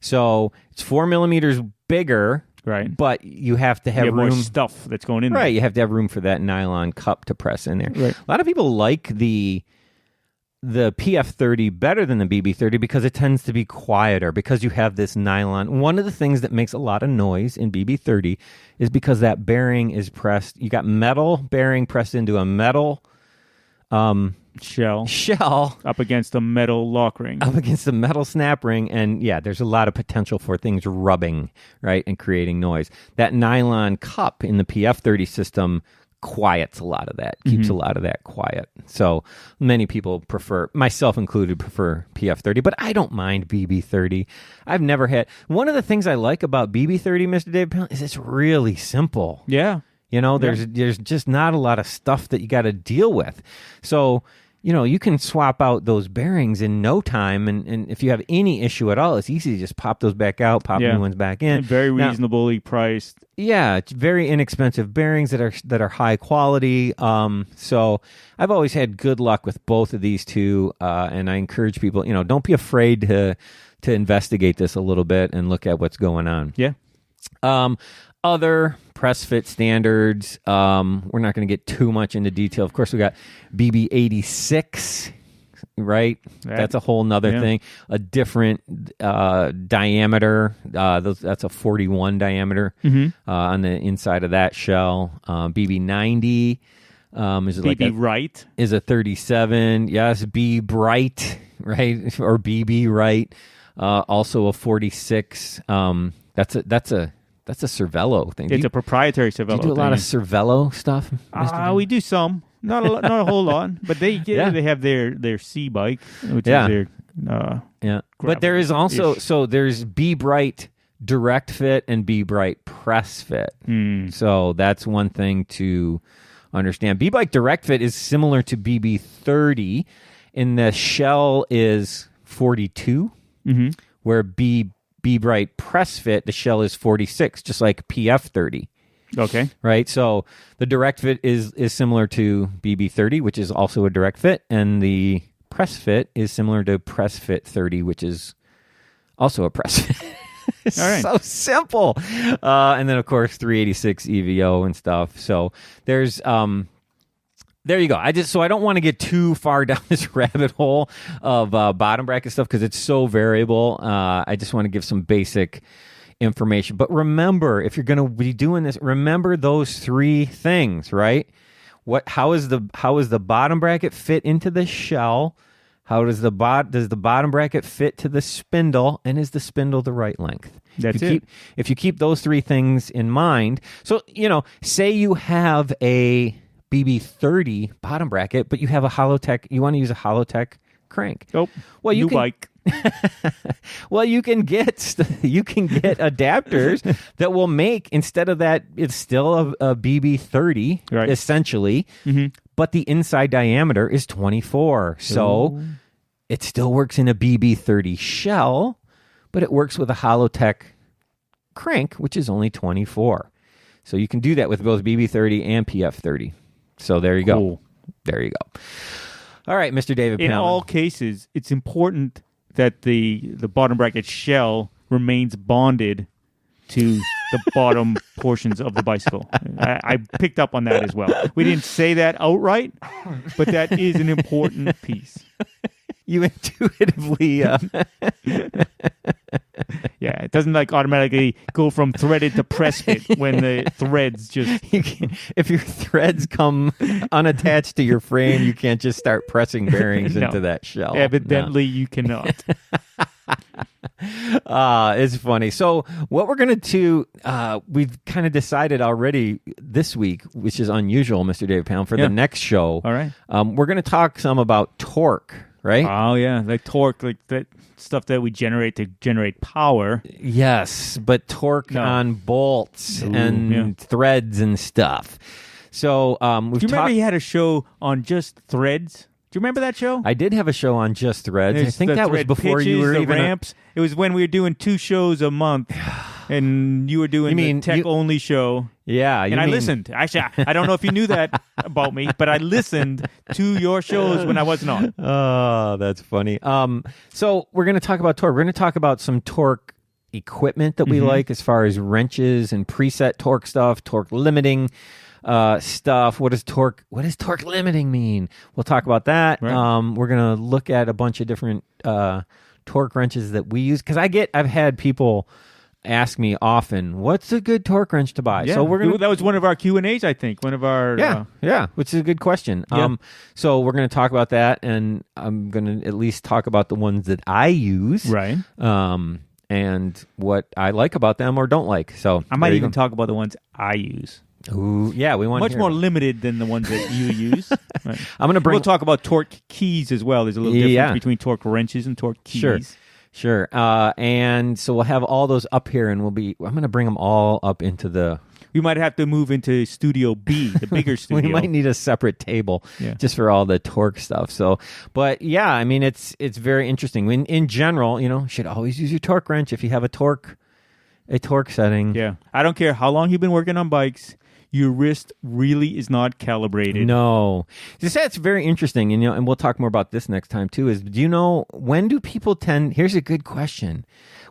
So it's 4 millimeters bigger, right? But you have to have room. More stuff that's going in there. Right, you have to have room for that nylon cup to press in there. Right. A lot of people like the PF30 better than the BB30 because it tends to be quieter, because you have this nylon. One of the things that makes a lot of noise in BB30 is because that bearing is pressed. You got metal bearing pressed into a metal shell up against a metal lock ring. Up against the metal snap ring, and there's a lot of potential for things rubbing, right, and creating noise. That nylon cup in the PF30 system quiets a lot of that, keeps a lot of that quiet. So many people prefer, myself included, prefer PF30, but I don't mind BB30. I've never had... One of the things I like about BB30, Mr. Dave Palan, is it's really simple. Yeah. There's just not a lot of stuff that you got to deal with. So, you can swap out those bearings in no time, and if you have any issue at all, it's easy to just pop those back out, pop new ones back in. And very reasonably priced. Yeah, it's very inexpensive bearings that are high quality. So I've always had good luck with both of these two, and I encourage people, don't be afraid to investigate this a little bit and look at what's going on. Yeah. Other press fit standards, we're not going to get too much into detail. Of course, we got BB86, right? That's a whole nother thing. A different diameter. That's a 41 diameter on the inside of that shell. BB90 is BB a 37. Yes, B bright, right, or BB right. Also a 46. That's a Cervelo thing. It's a proprietary Cervelo. Do you do a lot of Cervelo stuff? We do some, not a whole lot, but they have their C bike, which is their But there is also there's B Bright direct fit and B Bright press fit. So that's one thing to understand. B Bright direct fit is similar to BB30, and the shell is 42, where B Bright press fit, the shell is 46, just like PF30. Okay. Right? So the direct fit is similar to BB30, which is also a direct fit, and the press fit is similar to press fit 30, which is also a press fit. It's All right. so simple. And then, of course, 386 EVO and stuff. So there's... there you go. I don't want to get too far down this rabbit hole of bottom bracket stuff because it's so variable. I just want to give some basic information. But remember, if you're going to be doing this, remember those three things, right? How is the bottom bracket fit into the shell? How does the bottom bracket fit to the spindle? And is the spindle the right length? That's it. If you keep those three things in mind, so say you have a BB30 bottom bracket, but you have a Holotech. You want to use a Holotech crank. Oh, well, you new can, bike. Well, you can get adapters that will make, instead of that, it's still a BB30 Right. essentially, but the inside diameter is 24. So it still works in a BB30 shell, but it works with a Holotech crank, which is only 24. So you can do that with both BB30 and PF30. So there you go. Cool. There you go. All right, Mr. David In Palin. all cases, it's important that the bottom bracket shell remains bonded to the bottom portions of the bicycle. I picked up on that as well. We didn't say that outright, but that is an important piece. You intuitively... Yeah, it doesn't automatically go from threaded to press fit when the threads just... if your threads come unattached to your frame, you can't just start pressing bearings No. into that shell. Evidently, you cannot. It's funny. So what we're going to do, we've kind of decided already this week, which is unusual, Mr. David Pound, for the next show. All right. We're going to talk some about torque, right? Oh, yeah. Like torque, like that stuff that we generate to generate power. Yes, but torque on bolts and threads and stuff. So we've Do you remember he had a show on just threads? Do you remember that show? I did have a show on just threads. I think that was thread before pitches, you were the even... ramps. It was when we were doing 2 shows a month, and you were doing the tech-only show. Yeah. And I listened. Actually, I don't know if you knew that about me, but I listened to your shows when I wasn't on. Oh, that's funny. So we're going to talk about torque. We're going to talk about some torque equipment that we like as far as wrenches and preset torque stuff, torque limiting stuff. What does torque limiting mean? We'll talk about that. Right. We're going to look at a bunch of different torque wrenches that we use, because I've had people ask me often, what's a good torque wrench to buy? Yeah. So that was one of our Q&As, I think. One of our which is a good question. Yeah. So we're going to talk about that, and I'm going to at least talk about the ones that I use, right, and what I like about them or don't like. So I might even talk about the ones I use. Ooh, yeah, we want much more limited than the ones that you use. Right. I'm going to We'll talk about torque keys as well. There's a little difference between torque wrenches and torque keys. Sure. And so we'll have all those up here, and I'm going to bring them all up into the... We might have to move into Studio B, the bigger studio. We might need a separate table just for all the torque stuff. So, but yeah, I mean, it's very interesting. In general, you should always use your torque wrench if you have a torque setting. Yeah. I don't care how long you've been working on bikes. Your wrist really is not calibrated. No. That's very interesting. And we'll talk more about this next time too, do you know, when do people tend... Here's a good question.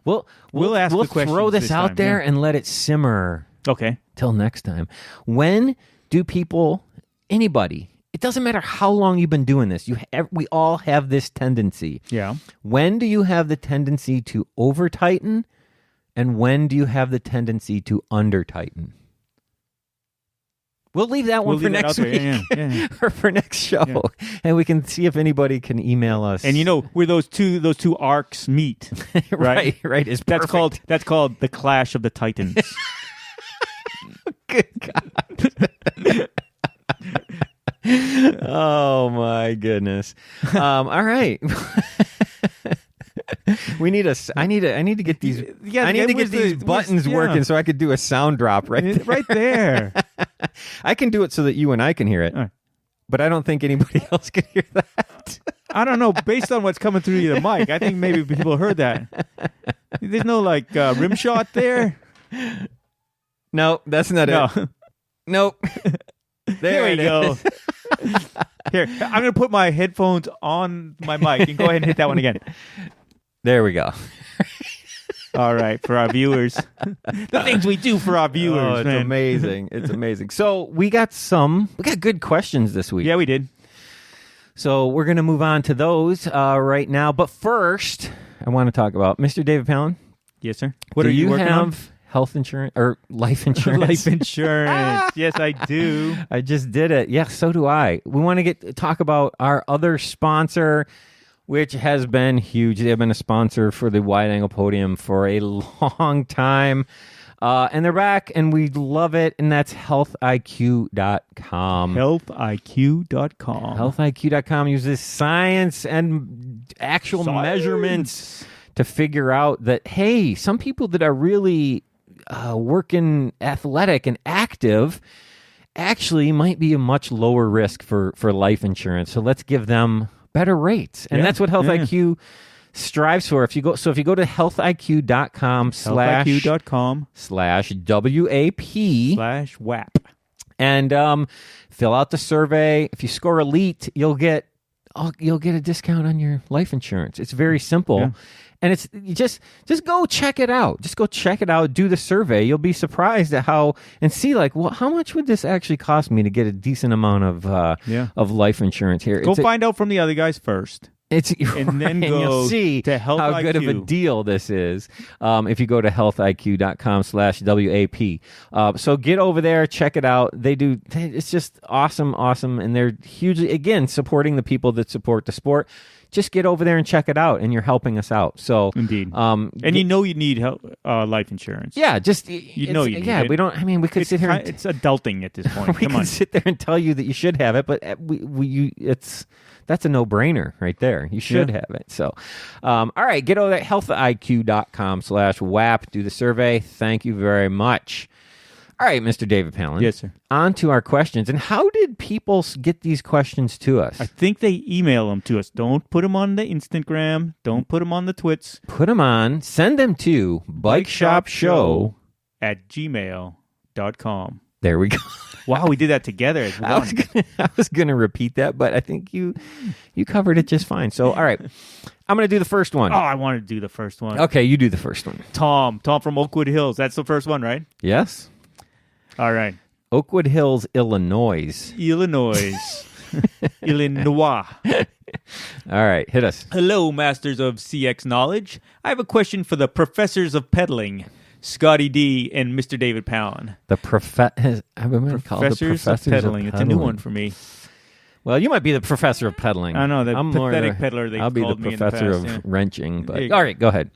We'll throw this out there and let it simmer. Okay. Till next time. When do people, anybody, it doesn't matter how long you've been doing this, we all have this tendency. Yeah. When do you have the tendency to over-tighten, and when do you have the tendency to under-tighten? We'll leave that one for next week. Yeah. Or for next show. Yeah. And we can see if anybody can email us. And where those two arcs meet. Right. Right. That's called the Clash of the Titans. Good God. Oh my goodness. All right. I need to get these. I need to get these buttons working so I could do a sound drop right there. I can do it so that you and I can hear it, but I don't think anybody else can hear that. I don't know. Based on what's coming through the mic, I think maybe people heard that. There's no rim shot there. No, that's not it. Nope. There we go. Here, I'm going to put my headphones on my mic and go ahead and hit that one again. There we go. All right, for our viewers. The things we do for our viewers, Oh, it's man. amazing. It's amazing. So we got good questions this week. Yeah, we did. So we're going to move on to those right now. But first, I want to talk about Mr. David Palan. Yes, sir. What are you working have on? Health insurance or life insurance? Life insurance. Yes, I do. I just did it. Yeah, so do I. We want to talk about our other sponsor, which has been huge. They've been a sponsor for the Wide Angle Podium for a long time. And they're back, and we love it, and that's healthiq.com. Healthiq.com. Healthiq.com uses science and actual measurements to figure out that, hey, some people that are really working athletic and active actually might be a much lower risk for life insurance. So let's give them better rates. And that's what HealthIQ strives for. If you go to healthiq.com healthiq.com/WAP and fill out the survey. If you score elite, you'll get a discount on your life insurance. It's very simple. Yeah. And it's just go check it out. Just go check it out. Do the survey. You'll be surprised at how much would this actually cost me to get a decent amount of life insurance here. Go find out from the other guys first. And then you'll see to how good of a deal this is if you go to healthiq.com/WAP. So get over there, check it out. It's just awesome, and they're hugely, again, supporting the people that support the sport. Just get over there and check it out, and you're helping us out. So indeed, and you need life insurance. Yeah, you need it. We don't. I mean, we could sit here. It's adulting at this point. We can sit there and tell you that you should have it, but that's a no-brainer right there. You should have it. So, all right, get over there, healthiq.com/WAP. Do the survey. Thank you very much. All right, Mr. David Palan. Yes, sir. On to our questions. And how did people get these questions to us? I think they email them to us. Don't put them on the Instagram. Don't put them on the Twits. Put them on. Send them to bikeshopshow@gmail.com. There we go. Wow, we did that together as one. I was going to repeat that, but I think you covered it just fine. So, all right. I'm going to do the first one. Oh, I want to do the first one. Okay, you do the first one. Tom from Oakwood Hills. That's the first one, right? Yes. All right. Oakwood Hills, Illinois. Illinois. All right, hit us. Hello, masters of CX knowledge. I have a question for the professors of pedaling, Scotty D and Mr. David Palan. Professors of pedaling. It's a new one for me. Well, you might be the professor of pedaling. I know, the pathetic peddler they I'll be called the me in the professor past, of wrenching. But go. All right, go ahead.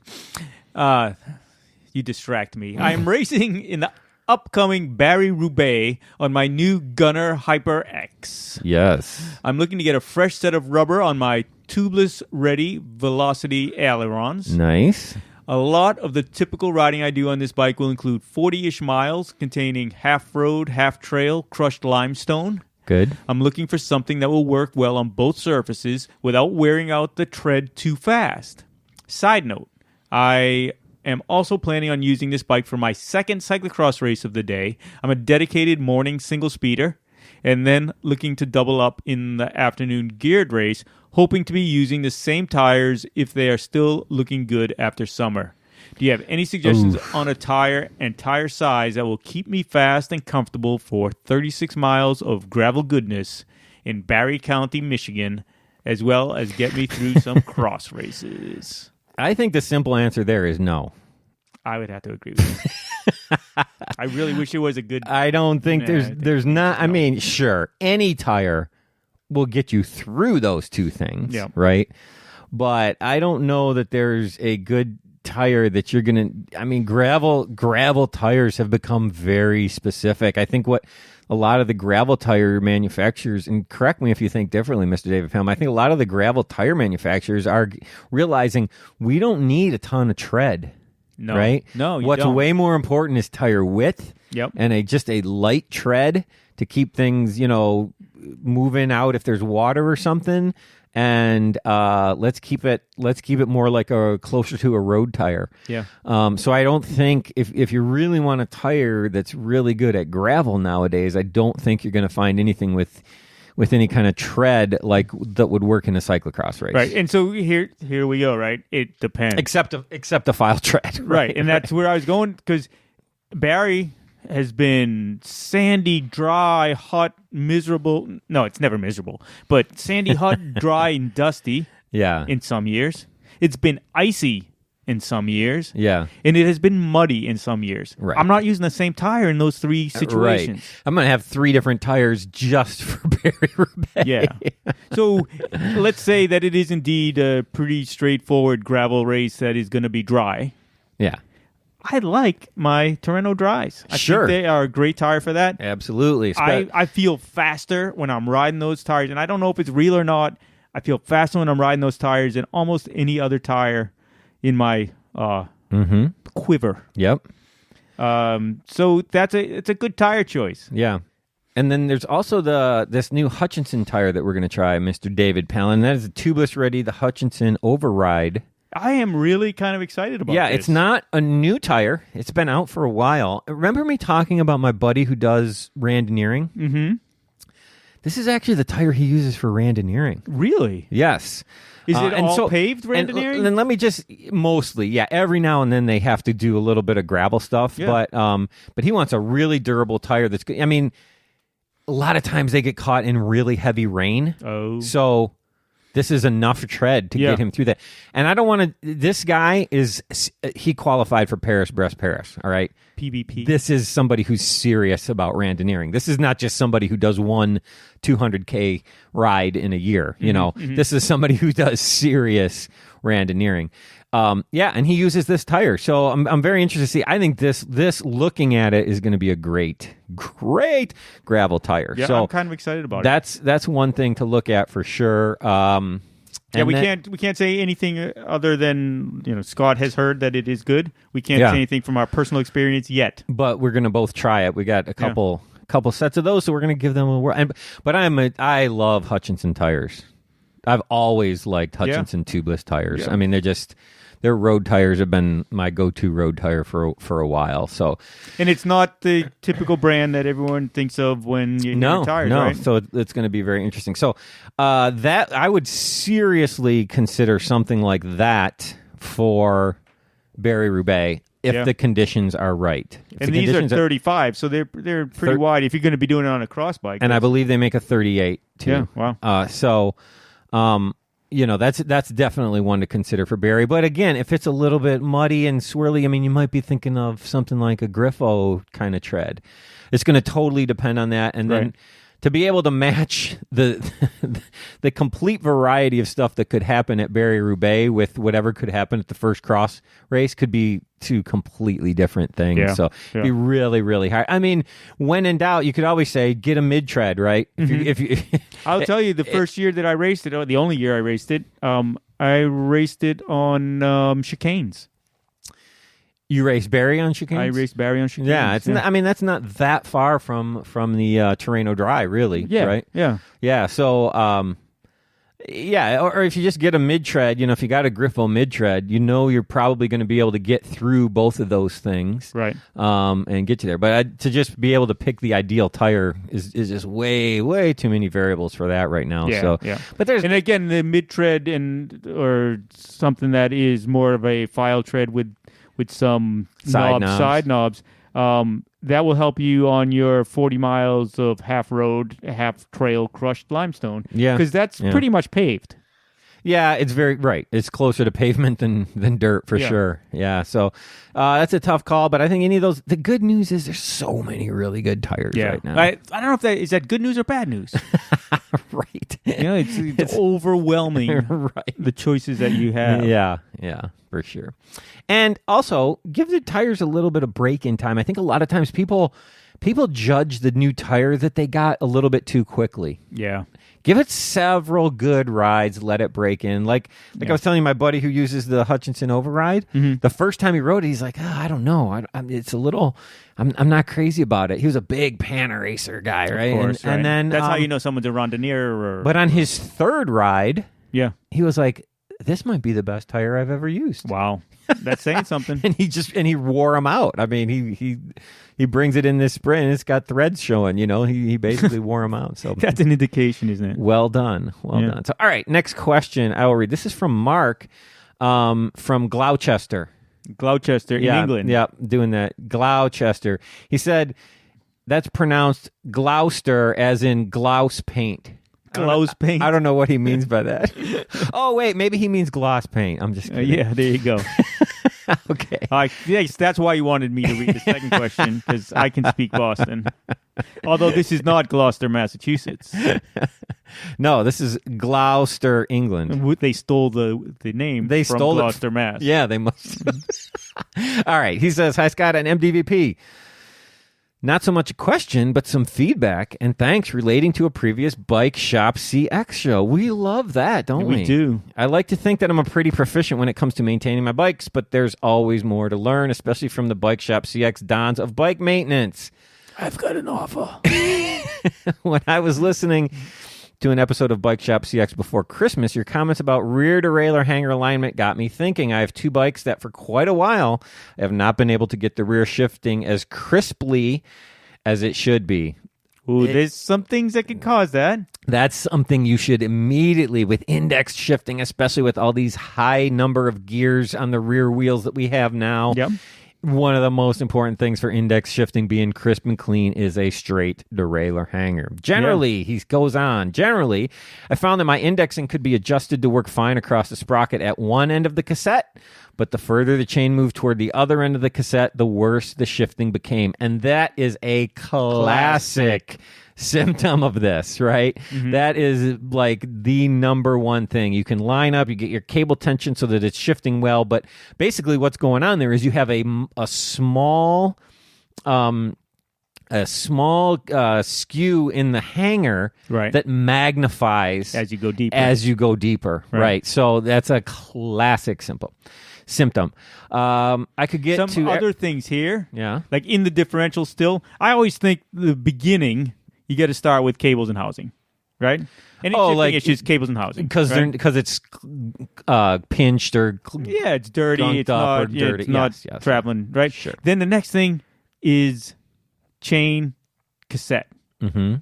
You distract me. I am racing in the upcoming Barry-Roubaix on my new Gunner Hyper X. Yes. I'm looking to get a fresh set of rubber on my tubeless ready Velocity ailerons. Nice. A lot of the typical riding I do on this bike will include 40-ish miles containing half road, half trail, crushed limestone. Good. I'm looking for something that will work well on both surfaces without wearing out the tread too fast. Side note, I am also planning on using this bike for my second cyclocross race of the day. I'm a dedicated morning single speeder, and then looking to double up in the afternoon geared race, hoping to be using the same tires if they are still looking good after summer. Do you have any suggestions on a tire and tire size that will keep me fast and comfortable for 36 miles of gravel goodness in Barry County, Michigan, as well as get me through some cross races? I think the simple answer there is no. I would have to agree with you. I really wish it was a good... I don't think there's not... No. I mean, sure, any tire will get you through those two things, right? But I don't know that there's a good tire that you're going to... I mean, gravel tires have become very specific. I think what a lot of the gravel tire manufacturers, and correct me if you think differently, Mr. David Pelham, I think a lot of the gravel tire manufacturers are realizing we don't need a ton of tread. No. Right? No, you What's don't. way more important is tire width Yep. and just a light tread to keep things, moving out if there's water or something. And let's keep it more like closer to a road tire. Yeah. So I don't think if you really want a tire that's really good at gravel nowadays, I don't think you're going to find anything with any kind of tread like that would work in a cyclocross race. Right. And so here we go. Right. It depends. Except a file tread. Right. And that's where I was going, because Barry has been sandy, dry, hot, miserable. No, it's never miserable, but sandy, hot, dry, and dusty. Yeah. In some years, it's been icy in some years. Yeah. And it has been muddy in some years. Right. I'm not using the same tire in those three situations. Right. I'm going to have 3 different tires just for Barry Roubaix. Yeah. So let's say that it is indeed a pretty straightforward gravel race that is going to be dry. Yeah. I like my Torino Dries. I Sure. think they are a great tire for that. Absolutely. I feel faster when I'm riding those tires, and I don't know if it's real or not. I feel faster when I'm riding those tires than almost any other tire in my quiver. Yep. So it's a good tire choice. Yeah. And then there's also this new Hutchinson tire that we're going to try, Mr. David Palan. That is a tubeless ready, the Hutchinson Override. I am really kind of excited about this. It's not a new tire. It's been out for a while. Remember me talking about my buddy who does randoneering? Mm-hmm. This is actually the tire he uses for randoneering. Really? Yes. Is it all paved randoneering? And then let me just mostly, every now and then they have to do a little bit of gravel stuff, but he wants a really durable tire that's good. I mean, a lot of times they get caught in really heavy rain. Oh. So this is enough tread to get him through that. And I don't want to... This guy he qualified for Paris-Brest-Paris, all right? PBP. This is somebody who's serious about randoneering. This is not just somebody who does one 200K ride in a year, This is somebody who does serious randoneering. And he uses this tire. So I'm very interested to see. I think this looking at it is going to be a great gravel tire. Yeah, so I'm kind of excited about it. That's one thing to look at for sure. We can't say anything other than Scott has heard that it is good. We can't say anything from our personal experience yet. But we're going to both try it. We got a couple sets of those, so we're going to give them a whirl. But I love Hutchinson tires. I've always liked Hutchinson tubeless tires. Yeah. I mean, their road tires have been my go-to road tire for a while. So, and it's not the typical brand that everyone thinks of when you hear tires, right? So it's going to be very interesting. So that I would seriously consider something like that for Barry-Roubaix if the conditions are right. And these are 35, so they're pretty wide if you're going to be doing it on a cross bike. And I believe they make a 38 too. Yeah, wow. That's definitely one to consider for Barry. But again, if it's a little bit muddy and swirly, I mean, you might be thinking of something like a Griffo kind of tread. It's going to totally depend on that. And then to be able to match the complete variety of stuff that could happen at Barry-Roubaix with whatever could happen at the first cross race could be 2 completely different things. Yeah. So it'd be really, really hard. I mean, when in doubt, you could always say, get a mid-tread, right? If you I'll tell you, the first year that I raced it, or the only year I raced it, I raced it on chicanes. You raced Barry on chicanes? I raced Barry on chicanes. Yeah, that's not that far from the Torino Dry, really. Yeah, right. Yeah. So, or if you just get a mid tread, if you got a Griffo mid tread, you're probably going to be able to get through both of those things, right? And get you there. But to just be able to pick the ideal tire is just way, way too many variables for that right now. Yeah. But there's and again the mid tread or something that is more of a file tread with some side knobs. That will help you on your 40 miles of half road, half trail crushed limestone. Yeah. Because that's pretty much paved. Yeah, it's very right. It's closer to pavement than dirt for sure. Yeah, so that's a tough call. But I think any of those. The good news is there's so many really good tires right now. I don't know if is that good news or bad news. Right. It's overwhelming. Right. The choices that you have. Yeah, for sure. And also give the tires a little bit of break in time. I think a lot of times people judge the new tire that they got a little bit too quickly. Yeah. Give it several good rides. Let it break in. Like I was telling you, my buddy who uses the Hutchinson Override, the first time he rode it, he's like, I don't know. It's a little, I'm not crazy about it. He was a big Panaracer guy, right? Of course, and then that's how you know someone's a randonnier. But on his third ride, he was like, this might be the best tire I've ever used. Wow. That's saying something. and he wore them out. I mean, he brings it in this sprint, and it's got threads showing. You know, he basically wore them out. So that's an indication, isn't it? Well done, well done. So, all right, next question I will read. This is from Mark, from Gloucester. Gloucester in England. Yeah, doing that. Gloucester. He said that's pronounced Gloucester, as in glouse paint. Gloss paint. I don't know what he means by that. Oh, wait, maybe he means gloss paint. I'm just kidding. Yeah, there you go. Okay. Yes, that's why you wanted me to read the second question, because I can speak Boston. Although this is not Gloucester, Massachusetts. No, this is Gloucester, England. They stole the name from Gloucester, Mass. Yeah, they must. All right. He says, hi, Scott and MDVP. Not so much a question, but some feedback and thanks relating to a previous Bike Shop CX show. We love that, don't we? We do. I like to think that I'm a pretty proficient when it comes to maintaining my bikes, but there's always more to learn, especially from the Bike Shop CX dons of bike maintenance. I've got an offer. When I was listening to an episode of Bike Shop CX before Christmas, your comments about rear derailleur hanger alignment got me thinking. I have two bikes that for quite a while I have not been able to get the rear shifting as crisply as it should be. Ooh, there's some things that could cause that. That's something you should immediately, with index shifting, especially with all these high number of gears on the rear wheels that we have now. Yep. One of the most important things for index shifting being crisp and clean is a straight derailleur hanger. Generally, he goes on, generally, I found that my indexing could be adjusted to work fine across the sprocket at one end of the cassette, but the further the chain moved toward the other end of the cassette, the worse the shifting became. And that is a classic symptom of this, right? Mm-hmm. That is like the number one thing. You can line up, you get your cable tension so that it's shifting well, but basically what's going on there is you have a small skew in the hanger that magnifies as you go deeper. Right. So that's a classic symptom. I could get some to other things here. Yeah. Like in the differential still, I always think the beginning, you got to start with cables and housing, right? And it's just cables and housing. Because it's pinched or it's dirty. It's not, dirty. It's not traveling, right? Sure. Then the next thing is chain cassette,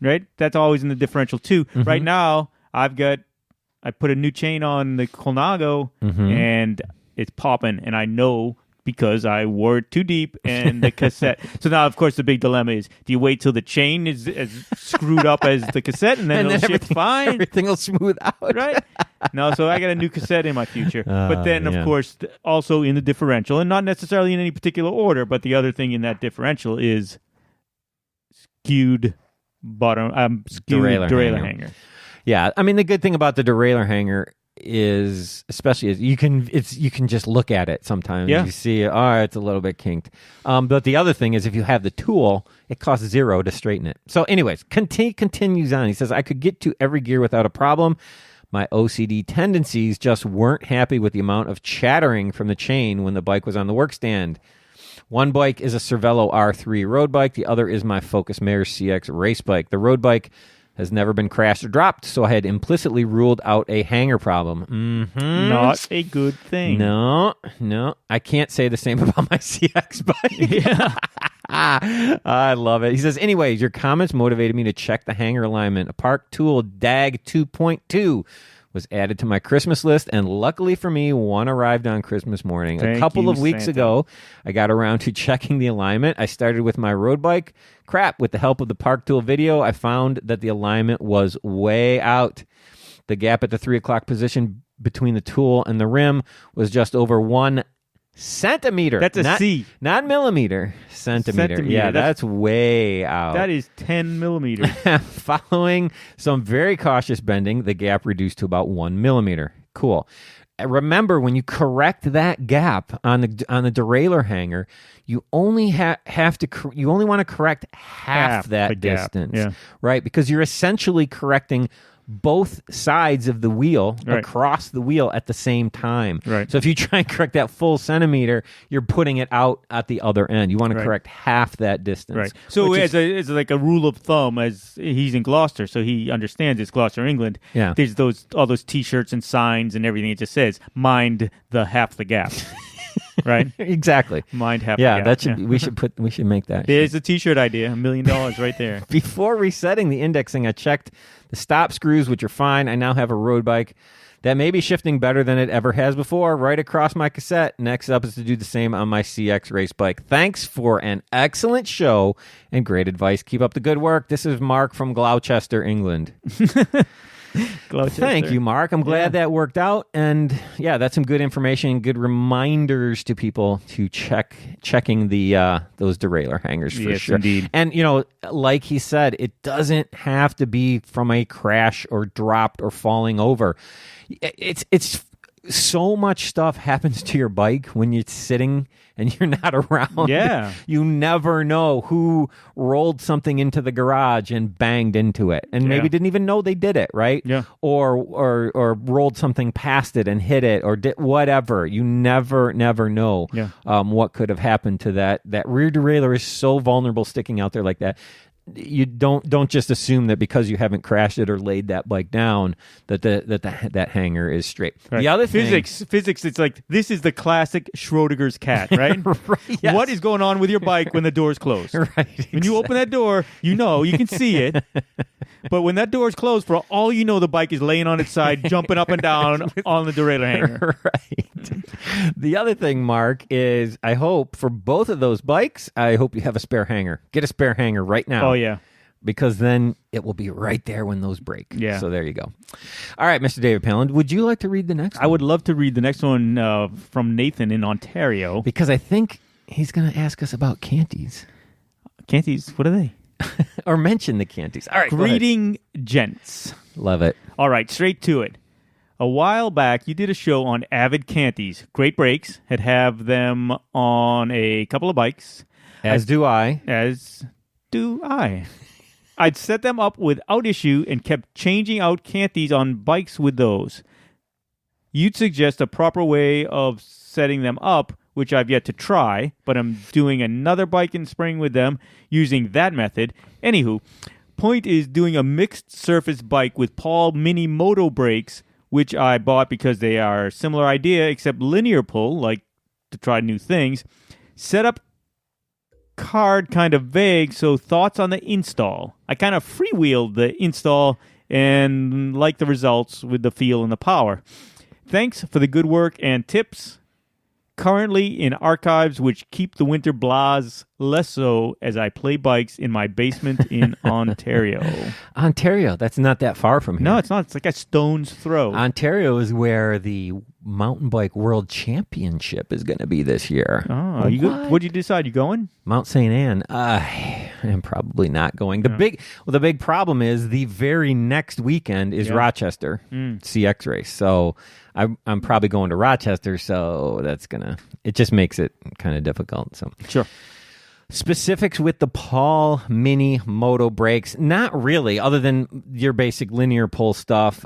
right? That's always in the differential too. Mm-hmm. Right now, I put a new chain on the Colnago and it's popping, and I know because I wore it too deep and the cassette. So now, of course, the big dilemma is, do you wait till the chain is as screwed up as the cassette and then it'll shift fine? Everything will smooth out. Right? No, so I got a new cassette in my future. But then, of course, also in the differential, and not necessarily in any particular order, but the other thing in that differential is skewed derailleur hanger. Yeah, I mean, the good thing about the derailleur hanger is, especially, you can just look at it sometimes. You see, it's a little bit kinked. But the other thing is, if you have the tool, it costs $0 to straighten it. So anyways, continues on. He says, I could get to every gear without a problem. My OCD tendencies just weren't happy with the amount of chattering from the chain when the bike was on the work stand. One bike is a Cervelo R3 road bike. The other is my Focus Mare CX race bike. The road bike has never been crashed or dropped, so I had implicitly ruled out a hanger problem. Not a good thing. No. I can't say the same about my CX bike. Yeah. I love it. He says, anyways, your comments motivated me to check the hanger alignment. A Park Tool DAG 2.2 was added to my Christmas list, and luckily for me, one arrived on Christmas morning. A couple of weeks ago, I got around to checking the alignment. I started with my road bike. With the help of the Park Tool video, I found that the alignment was way out. The gap at the 3 o'clock position between the tool and the rim was just over 1 centimeter. That's C. Not millimeter. Centimeter. Yeah, that's way out. That is 10 millimeters. Following some very cautious bending, the gap reduced to about 1 millimeter. Cool. Remember, when you correct that gap on the derailleur hanger, you only want to correct half that distance, right? Because you're essentially correcting both sides of the wheel Right. across the wheel at the same time. Right. So if you try and correct that full centimeter, you're putting it out at the other end. You want to Right. correct half that distance. Right. So which as like a rule of thumb, as he's in Gloucester, so he understands it's Gloucester, England. Yeah. There's all those T-shirts and signs and everything. It just says mind the half the gap. Right. exactly. Mind half. Yeah, the gap. that should we should make that. There's a T-shirt idea. $1 million right there. Before resetting the indexing, I checked the stop screws, which are fine. I now have a road bike that may be shifting better than it ever has before, right across my cassette. Next up is to do the same on my CX race bike. Thanks for an excellent show and great advice. Keep up the good work. This is Mark from Gloucester, England. Gloucester. Thank you, Mark. I'm glad that worked out. And yeah, that's some good information, good reminders to people to checking the those derailleur hangers for Yes, sure. indeed. And like he said, it doesn't have to be from a crash or dropped or falling over. It's so much stuff happens to your bike when you're sitting and you're not around. Yeah. You never know who rolled something into the garage and banged into it and maybe didn't even know they did it, right? Yeah. Or rolled something past it and hit it or did whatever. You never know what could have happened to that. That rear derailleur is so vulnerable sticking out there like that. You don't just assume that because you haven't crashed it or laid that bike down that hanger is straight. Right. The other thing, physics. It's like this is the classic Schrodinger's cat, right? right, yes. What is going on with your bike when the door's closed? Right. When you open that door, you can see it. But when that door is closed, for all you know, the bike is laying on its side, jumping up and down on the derailleur hanger. Right. The other thing, Mark, is I hope for both of those bikes, I hope you have a spare hanger. Get a spare hanger right now. Oh, yeah. Because then it will be right there when those break. Yeah. So there you go. All right, Mr. David Palan, would you like to read the next one? I would love to read the next one from Nathan in Ontario. Because I think he's going to ask us about Canties. Canties, what are they? Or mention the Canties. All right, Greeting, gents. Love it. All right, straight to it. A while back, you did a show on Avid Canties. Great brakes. Have them on a couple of bikes. As do I. As do I. I'd set them up without issue and kept changing out Canties on bikes with those. You'd suggest a proper way of setting them up, which I've yet to try, but I'm doing another bike in spring with them using that method. Anywho, point is doing a mixed surface bike with Paul mini moto brakes, which I bought because they are a similar idea except linear pull, like to try new things. Setup card kind of vague, so thoughts on the install. I kind of freewheeled the install and like the results with the feel and the power. Thanks for the good work and tips. Currently in archives, which keep the winter blahs less so as I play bikes in my basement in Ontario. Ontario, that's not that far from here. No, it's not. It's like a stone's throw. Ontario is where the Mountain Bike World Championship is going to be this year. Oh, what'd you decide? You going? Mount St. Anne. I'm probably not going. The big problem is the very next weekend is Rochester CX race. So I'm probably going to Rochester. So it just makes it kind of difficult. So sure. Specifics with the Paul Mini Moto brakes, not really, other than your basic linear pull stuff.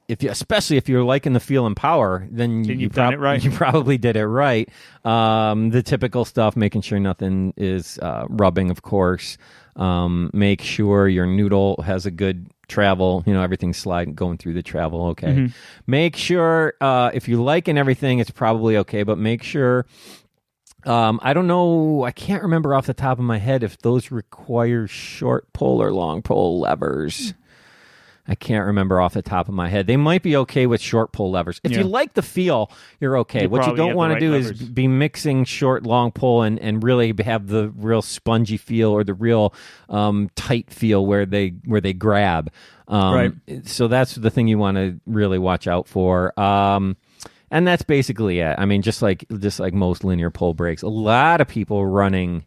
Especially if you're liking the feel and power, then you've done it right. You probably did it right. The typical stuff, making sure nothing is rubbing, of course. Make sure your noodle has a good travel. Everything's going through the travel. Okay. Mm-hmm. Make sure if you liking everything, it's probably okay. But make sure. I don't know. I can't remember off the top of my head if those require short pull or long pull levers. I can't remember off the top of my head. They might be okay with short pull levers. If you like the feel, you're okay. What you don't want to do is be mixing short, long pull and really have the real spongy feel or the real tight feel where they grab. Right. So that's the thing you want to really watch out for. And that's basically it. I mean, just like most linear pull brakes, a lot of people running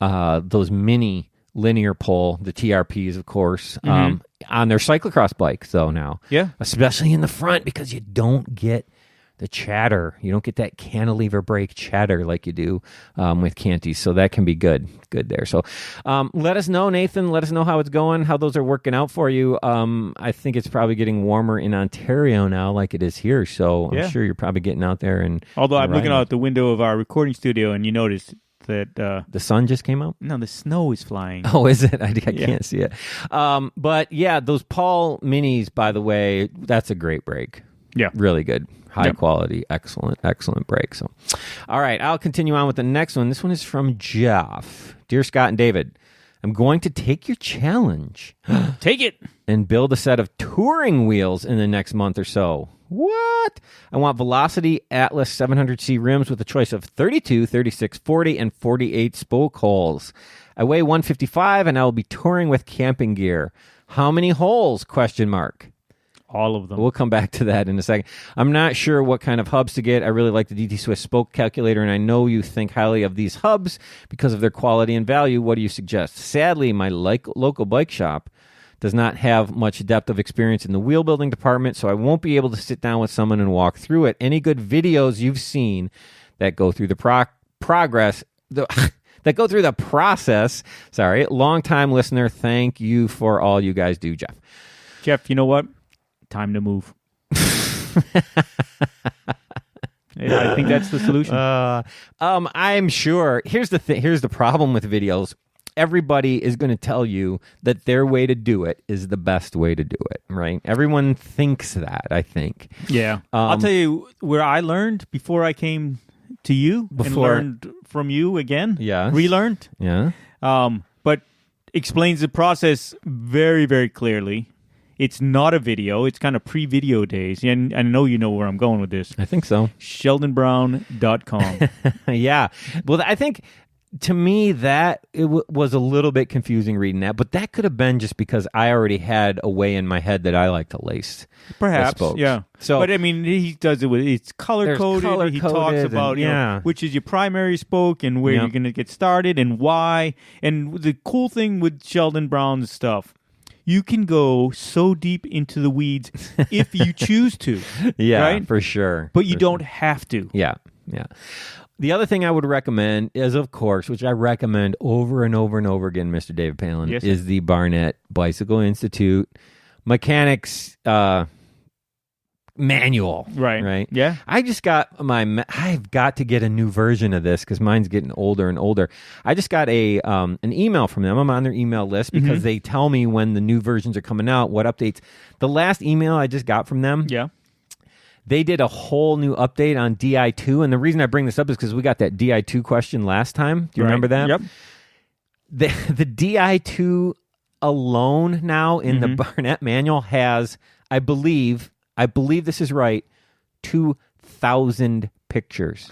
those mini linear pull, the TRPs, of course, on their cyclocross bikes, though, now. Yeah. Especially in the front, because you don't get the chatter. You don't get that cantilever brake chatter like you do with Canties. So that can be good there. So let us know, Nathan. Let us know how it's going, how those are working out for you. I think it's probably getting warmer in Ontario now like it is here. So I'm sure you're probably getting out there. Although I'm looking out the window of our recording studio and you notice that the sun just came out? No, the snow is flying. Oh, is it? I can't see it. But yeah, those Paul Minis, by the way, that's a great brake. Yeah. Really good. High quality. Excellent brake. So, all right, I'll continue on with the next one. This one is from Jeff. Dear Scott and David, I'm going to take your challenge. Take it. And build a set of touring wheels in the next month or so. What? I want Velocity Atlas 700C rims with a choice of 32, 36, 40, and 48 spoke holes. I weigh 155 and I will be touring with camping gear. How many holes? ? All of them. We'll come back to that in a second. I'm not sure what kind of hubs to get. I really like the DT Swiss spoke calculator, and I know you think highly of these hubs because of their quality and value. What do you suggest? Sadly, my local bike shop does not have much depth of experience in the wheel building department, so I won't be able to sit down with someone and walk through it. Any good videos you've seen that go through the process? Sorry, long-time listener, thank you for all you guys do, Jeff. Jeff, you know what? Time to move. I think that's the solution. I'm sure. Here's the problem with videos. Everybody is going to tell you that their way to do it is the best way to do it, right? Everyone thinks that, I think. Yeah. I'll tell you where I learned before I came to you and learned from you again. Yeah. Relearned. Yeah. But explains the process very, very clearly. It's not a video. It's kind of pre-video days. And I know you know where I'm going with this. I think so. SheldonBrown.com. Yeah. Well, I think to me that it was a little bit confusing reading that, but that could have been just because I already had a way in my head that I like to lace. Perhaps, spokes. yeah. So, but I mean, he does it with it's color-coded. He talks about which is your primary spoke and where you're going to get started and why. And the cool thing with Sheldon Brown's stuff, you can go so deep into the weeds if you choose to. Yeah, right? For sure. But you don't have to. Yeah. The other thing I would recommend is, of course, which I recommend over and over and over again, Mr. David Palan, is the Barnett Bicycle Institute Mechanics Manual. Right. Yeah. I've got to get a new version of this because mine's getting older and older. I just got an email from them. I'm on their email list because they tell me when the new versions are coming out, what updates. The last email I just got from them. Yeah. They did a whole new update on DI2, and the reason I bring this up is because we got that DI2 question last time. Do you remember that? Yep. The DI2 alone now in the Barnett manual has, I believe this is right, 2,000 pictures.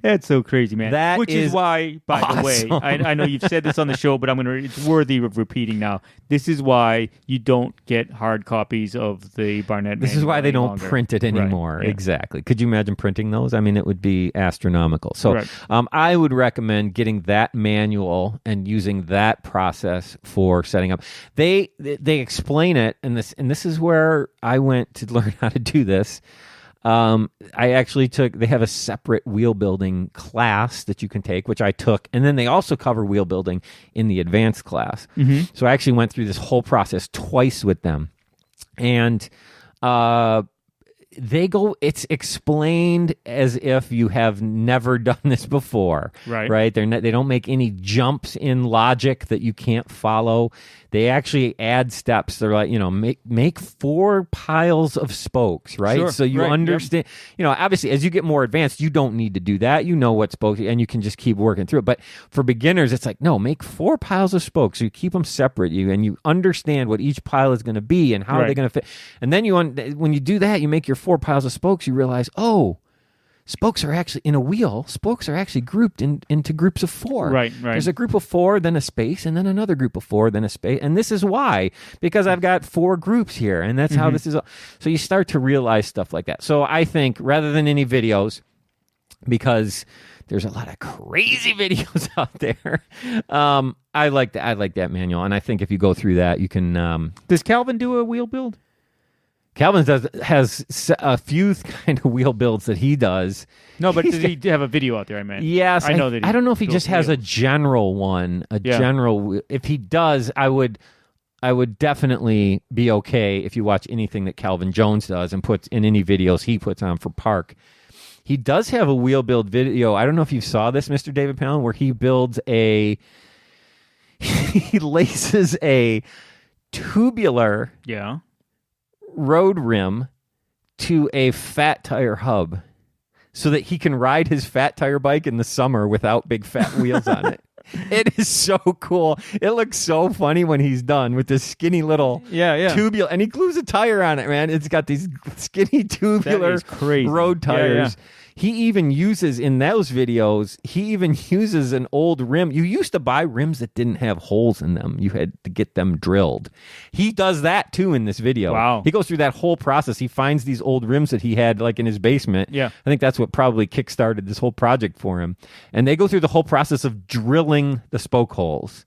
That's so crazy, man. Which is why, by the way, awesome. I know you've said this on the show, but it's worthy of repeating now. This is why you don't get hard copies of the Barnett. This is why they don't print it anymore. Right. Yeah. Exactly. Could you imagine printing those? I mean, it would be astronomical. So I would recommend getting that manual and using that process for setting up. They explain it, and this is where I went to learn how to do this. I actually they have a separate wheel building class that you can take, which I took. And then they also cover wheel building in the advanced class. So I actually went through this whole process twice with them. And, it's explained as if you have never done this before. Right. They don't make any jumps in logic that you can't follow. They actually add steps. They're like, make 4 piles of spokes, right? Sure. So you understand, obviously as you get more advanced, you don't need to do that. You know what spokes, and you can just keep working through it. But for beginners, it's like, no, make 4 piles of spokes. So you keep them separate, and you understand what each pile is going to be and how they're going to fit. And then when you do that, you make your 4 piles of spokes, you realize, spokes are actually in a wheel. Spokes are actually grouped into groups of 4. Right. There's a group of 4, then a space, and then another group of 4, then a space. And this is why, because I've got 4 groups here, and that's how this is. So you start to realize stuff like that. So I think rather than any videos, because there's a lot of crazy videos out there, I like that manual, and I think if you go through that, you can. Does Calvin do a wheel build? Calvin has a few kind of wheel builds that he does. No, but does he have a video out there? I mean, yes, I know that. I don't know if he just has a wheels. general one. General. If he does, I would definitely be okay if you watch anything that Calvin Jones does and puts in any videos he puts on for Park. He does have a wheel build video. I don't know if you saw this, Mr. David Palin, where he builds he laces a tubular road rim to a fat tire hub so that he can ride his fat tire bike in the summer without big fat wheels on it. It is so cool. It looks so funny when he's done with this skinny little tubular, and he glues a tire on it, man. It's got these skinny tubular road tires. Yeah. He even uses in those videos, an old rim. You used to buy rims that didn't have holes in them. You had to get them drilled. He does that too in this video. Wow. He goes through that whole process. He finds these old rims that he had like in his basement. Yeah. I think that's what probably kickstarted this whole project for him. And they go through the whole process of drilling the spoke holes.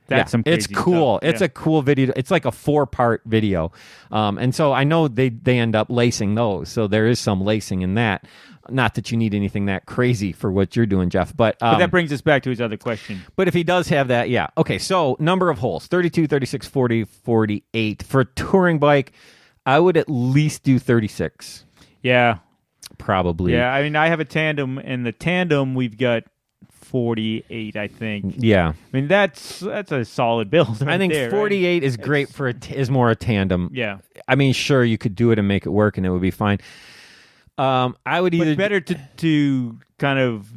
That's some crazy it's cool. stuff. It's a cool video. It's like a 4-part video. And so I know they end up lacing those. So there is some lacing in that. Not that you need anything that crazy for what you're doing, Jeff. But that brings us back to his other question. But if he does have that, yeah. Okay, so number of holes, 32, 36, 40, 48. For a touring bike, I would at least do 36. Yeah. Probably. Yeah, I mean, I have a tandem, and the tandem we've got 48, I think. Yeah. I mean, that's a solid build right I think there, 48 right? is great is more a tandem. Yeah. I mean, sure, you could do it and make it work, and it would be fine. I would either... But better to kind of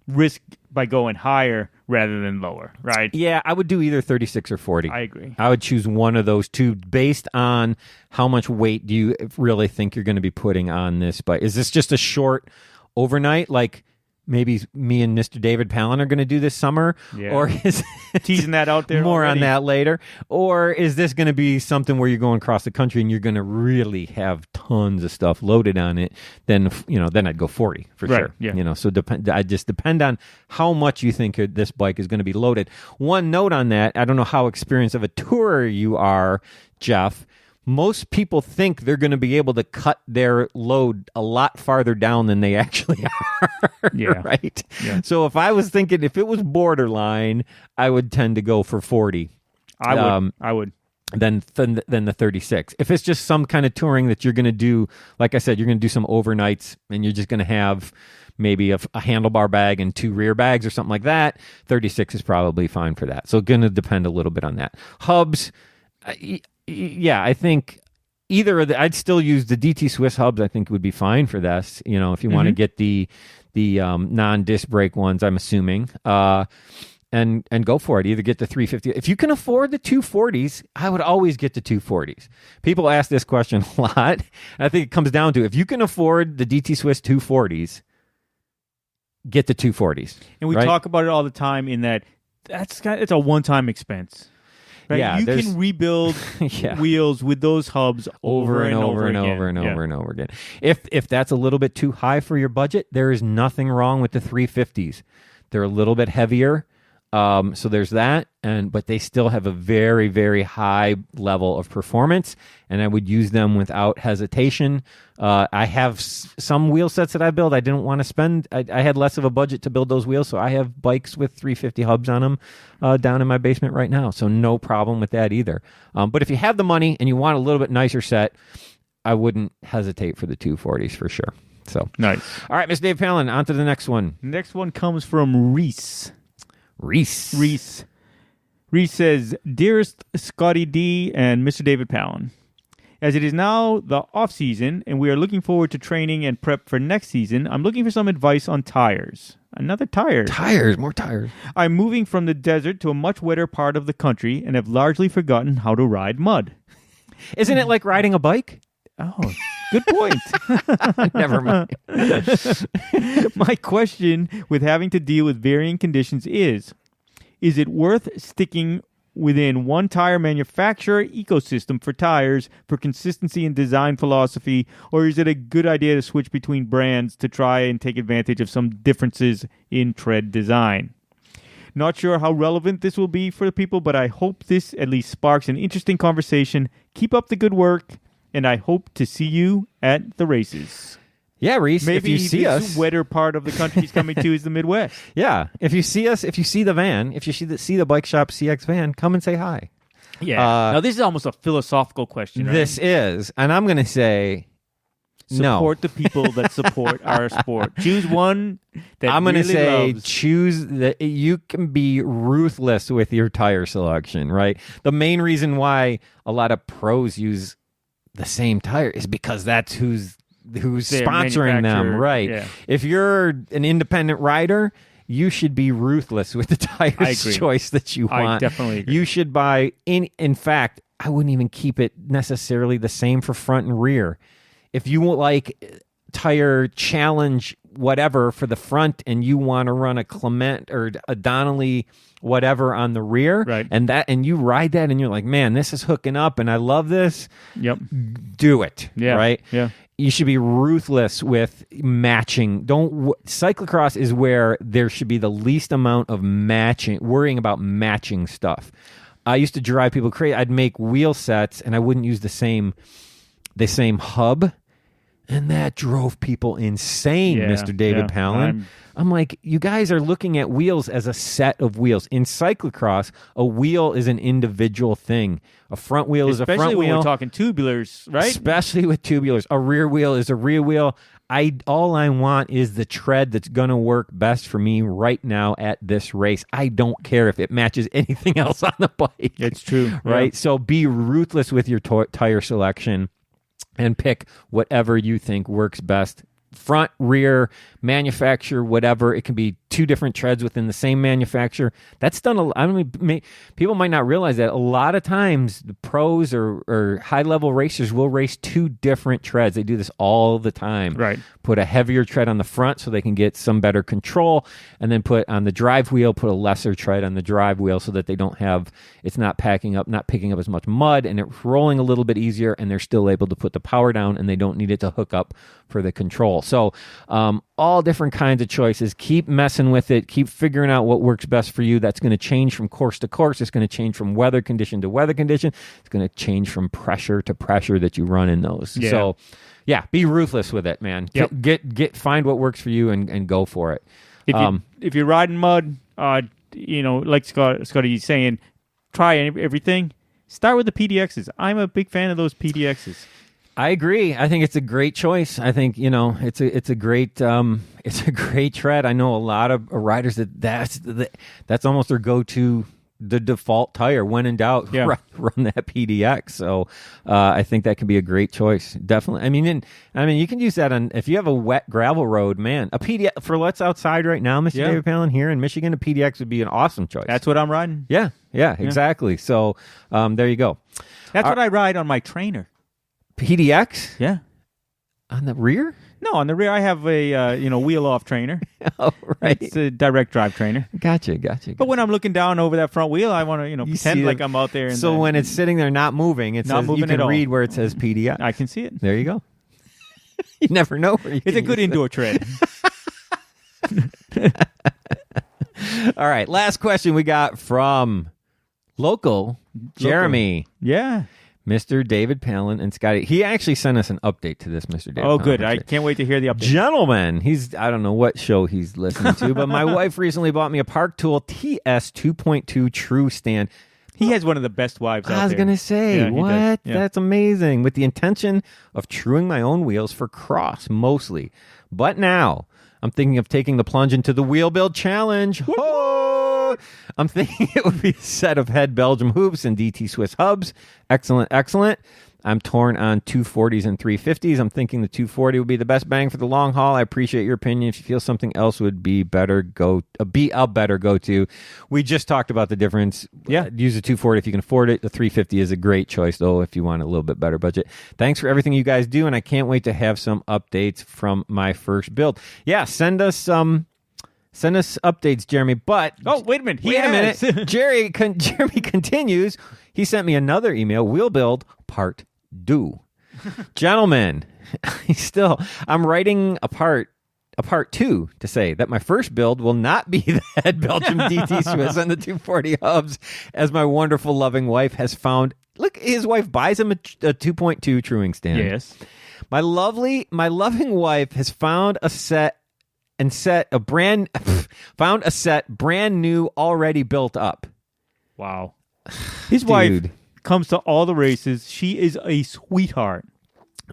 risk by going higher rather than lower, right? Yeah, I would do either 36 or 40. I agree. I would choose one of those two based on how much weight do you really think you're going to be putting on this bike. Is this just a short overnight, like maybe me and Mr. David Palin are going to do this summer? Yeah. Or is teasing that out there more already. on that later? Or is this going to be something where you're going across the country and you're going to really have tons of stuff loaded on it? Then I'd go 40 for Right, sure. yeah. So I just depend on how much you think this bike is going to be loaded. One note on that, I don't know how experienced of a tourer you are, Jeff. Most people think they're going to be able to cut their load a lot farther down than they actually are. Yeah. Right? Yeah. So if I was thinking, if it was borderline, I would tend to go for 40. I would. Than the 36. If it's just some kind of touring that you're going to do, like I said, you're going to do some overnights and you're just going to have maybe a handlebar bag and 2 rear bags or something like that, 36 is probably fine for that. So going to depend a little bit on that. Hubs, yeah, I think either of I'd still use the DT Swiss hubs. I think would be fine for this. If you want to get the non-disc brake ones, I'm assuming, and go for it. Either get the 350. If you can afford the 240s, I would always get the 240s. People ask this question a lot. I think it comes down to if you can afford the DT Swiss 240s, get the 240s. And we talk about it all the time in that it's a one-time expense. Right? Yeah, you can rebuild wheels with those hubs over and over again. If that's a little bit too high for your budget, there is nothing wrong with the 350s. They're a little bit heavier, so there's that. But they still have a very, very high level of performance, and I would use them without hesitation. I have some wheel sets that I build. I didn't want to spend. I had less of a budget to build those wheels, so I have bikes with 350 hubs on them down in my basement right now. So no problem with that either. But if you have the money and you want a little bit nicer set, I wouldn't hesitate for the 240s for sure. So nice. All right, Mr. Dave Palin, on to the next one. Next one comes from Reese. Reese says, "Dearest Scotty D and Mr. David Palin, as it is now the off-season and we are looking forward to training and prep for next season, I'm looking for some advice on tires." Another tire. More tires. "I'm moving from the desert to a much wetter part of the country and have largely forgotten how to ride mud." Isn't it like riding a bike? Oh, good point. Never mind. My question with having to deal with varying conditions is it worth sticking within one tire manufacturer ecosystem for tires for consistency and design philosophy, or is it a good idea to switch between brands to try and take advantage of some differences in tread design? Not sure how relevant this will be for the people, but I hope this at least sparks an interesting conversation. Keep up the good work. and I hope to see you at the races. Yeah, Reese, Maybe if you see us, the wetter part of the country he's coming to is the Midwest. yeah, if you see us, if you see the van, if you see the Bike Shop CX van, come and say hi. Yeah. Now, this is almost a philosophical question, right? This is, and I'm going to say no. Support the people that support our sport. Choose one that I'm going to really say loves. choose that. You can be ruthless with your tire selection, right? The main reason why a lot of pros use the same tire is because that's who's Their sponsoring them, manufacturer, right? yeah. If you're an independent rider, you should be ruthless with the tire I agree. choice that you want. I definitely agree. You should buy in fact, I wouldn't even keep it necessarily the same for front and rear. If you like tire challenge whatever for the front and you want to run a Clement or a Donnelly whatever on the rear, Right. and you ride that and you're like, man, this is hooking up and I love this. Yep. Do it. Yeah. Right. Yeah. You should be ruthless with matching. Cyclocross is where there should be the least amount of worrying about matching stuff. I used to drive people crazy. I'd make wheel sets and I wouldn't use the same hub. And that drove people insane, Yeah, Mr. David yeah. Palan. I'm like, you guys are looking at wheels as a set of wheels. In cyclocross, a wheel is an individual thing. A front wheel is a front Especially when wheel. we're talking tubulars, right? Especially with tubulars. A rear wheel is a rear wheel. All I want is the tread that's going to work best for me right now at this race. I don't care if it matches anything else on the bike. It's true. Right? Yeah. So be ruthless with your tire selection and pick whatever you think works best. Front, rear, manufacturer, whatever. It can be two different treads within the same manufacturer. That's done. People might not realize that a lot of times the pros or high-level racers will race two different treads. They do this all the time. Right. Put a heavier tread on the front so they can get some better control, and then put on the drive wheel, put a lesser tread on the drive wheel so that it's not picking up as much mud, and it's rolling a little bit easier, and they're still able to put the power down, and they don't need it to hook up for the control. So all different kinds of choices. Keep messing with it. Keep figuring out what works best for you. That's going to change from course to course. It's going to change from weather condition to weather condition. It's going to change from pressure to pressure that you run in those. Yeah. So, yeah, be ruthless with it, man. Yep. Find what works for you and go for it. If you're riding mud, like Scotty's saying, try everything. Start with the PDXs. I'm a big fan of those PDXs. I agree. I think it's a great choice. I think it's a great tread. I know a lot of riders that's almost their go-to, the default tire. When in doubt, Yeah. run that PDX. So I think that can be a great choice. Definitely. I mean, you can use that on if you have a wet gravel road, man. A PDX for let's outside right now, Mr. Yeah. David Palan here in Michigan. A PDX would be an awesome choice. That's what I'm riding. Yeah, exactly. So there you go. That's what I ride on my trainer. PDX Yeah. on the rear. No, on the rear I have a wheel off trainer. Oh, right. It's a direct drive trainer. Gotcha. But when I'm looking down over that front wheel, I want to You pretend see like it. I'm out there. So when it's sitting there not moving, it Not says moving you can at all. read where it says PDX. I can see it. There you go. You never know where you It's a can good use indoor tread. it. All right, last question we got from local Jeremy. Yeah. Mr. David Palan and Scotty. He actually sent us an update to this, Mr. David Oh, Palan. good. I can't wait to hear the update. Gentlemen, I don't know what show he's listening to, but my wife recently bought me a Park Tool TS 2.2 True Stand. He has one of the best wives out there. I was going to say, Yeah, he what? does. Yeah. That's amazing. With the intention of truing my own wheels for cross, mostly. But now, I'm thinking of taking the plunge into the wheel build challenge. Whoa! I'm thinking it would be a set of head Belgium hoops and DT Swiss hubs. Excellent. I'm torn on 240s and 350s. I'm thinking the 240 would be the best bang for the long haul. I appreciate your opinion. If you feel something else would be a better go-to. We just talked about the difference. Yeah. Use the 240 if you can afford it. The 350 is a great choice, though, if you want a little bit better budget. Thanks for everything you guys do, and I can't wait to have some updates from my first build. Yeah, send us updates, Jeremy. But wait a minute. Wait a minute. Jeremy continues. He sent me another email. Wheel build part 2. Gentlemen, I'm writing a part a part 2 to say that my first build will not be the head Belgium DT Swiss on the 240 hubs, as my wonderful, loving wife has found. Look, his wife buys him a 2.2 truing stand. Yes. My loving wife has found a set brand new, already built up. Wow. His wife Dude. comes to all the races. She is a sweetheart.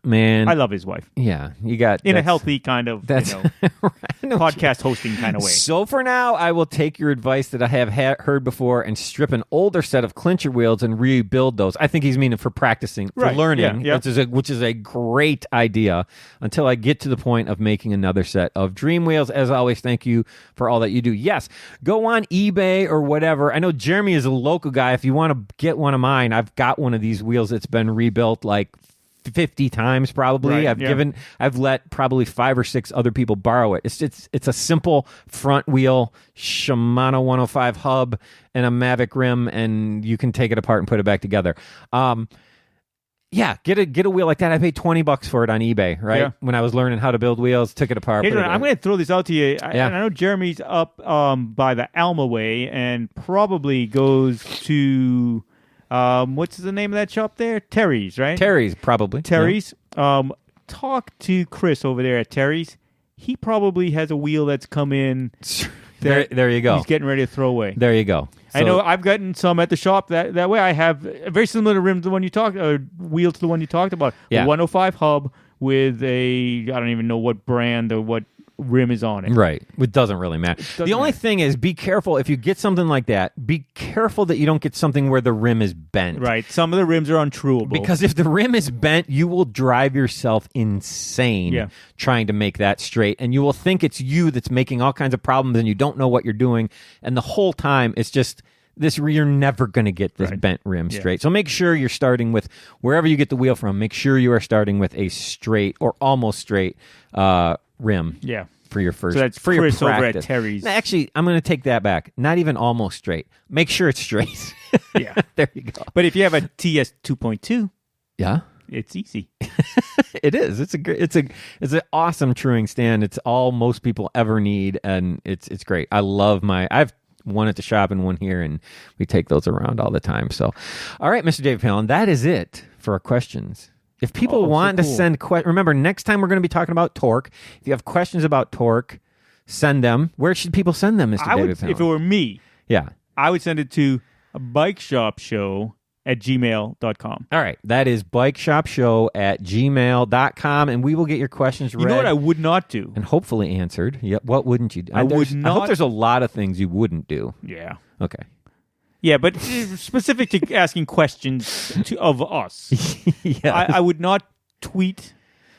Man, I love his wife. Yeah, you got In a healthy kind of podcast hosting kind of way. So for now, I will take your advice that I have heard before and strip an older set of clincher wheels and rebuild those. I think he's meaning for practicing, for learning, yeah. which is a great idea until I get to the point of making another set of dream wheels. As always, thank you for all that you do. Yes, go on eBay or whatever. I know Jeremy is a local guy. If you want to get one of mine, I've got one of these wheels that's been rebuilt like 50 times probably. Right, I've let probably 5 or 6 other people borrow it. It's a simple front wheel Shimano 105 hub and a Mavic rim, and you can take it apart and put it back together. Get a wheel like that. I paid $20 for it on eBay, right? Yeah. When I was learning how to build wheels, took it apart. Hey, I'm going to throw this out to you. I know Jeremy's up by the Alma Way and probably goes to what's the name of that shop there? Terry's, right? Terry's, probably. Terry's. Talk to Chris over there at Terry's. He probably has a wheel that's come in. There you go. He's getting ready to throw away. There you go. I know I've gotten some at the shop that way. I have a very similar rim to the one you talked, wheel to the one you talked about. Yeah. The 105 hub with I don't even know what brand or what rim is on it. Right. It doesn't really matter. The only thing is, be careful if you get something like that. Be careful that you don't get something where the rim is bent. Right. Some of the rims are untrueable. Because if the rim is bent, you will drive yourself insane trying to make that straight. And you will think it's you that's making all kinds of problems and you don't know what you're doing. And the whole time, it's just you're never going to get this bent rim straight. So make sure you're starting with, wherever you get the wheel from, make sure you are starting with a straight or almost straight rim. Yeah. For your first, so that's for Chris your over practice. at Terry's. Actually, I'm going to take that back. Not even almost straight. Make sure it's straight. Yeah. There you go. But if you have a TS 2.2, yeah, it's easy. It is. It's an awesome truing stand. It's all most people ever need, and it's great. I've one at the shop and one here, and we take those around all the time. So, all right, Mr. David Palin, that is it for our questions. If people want to send questions, remember, next time we're going to be talking about torque. If you have questions about torque, send them. Where should people send them, Mr. David Palin? If it were me, yeah, I would send it to bikeshopshow@gmail.com. All right. That is bikeshopshow@gmail.com, and we will get your questions read. You know what I would not do? And hopefully answered. Yeah, what wouldn't you do? I would I hope not. there's a lot of things you wouldn't do. Yeah. Okay. Yeah, but specific to asking questions of us. Yeah. I would not tweet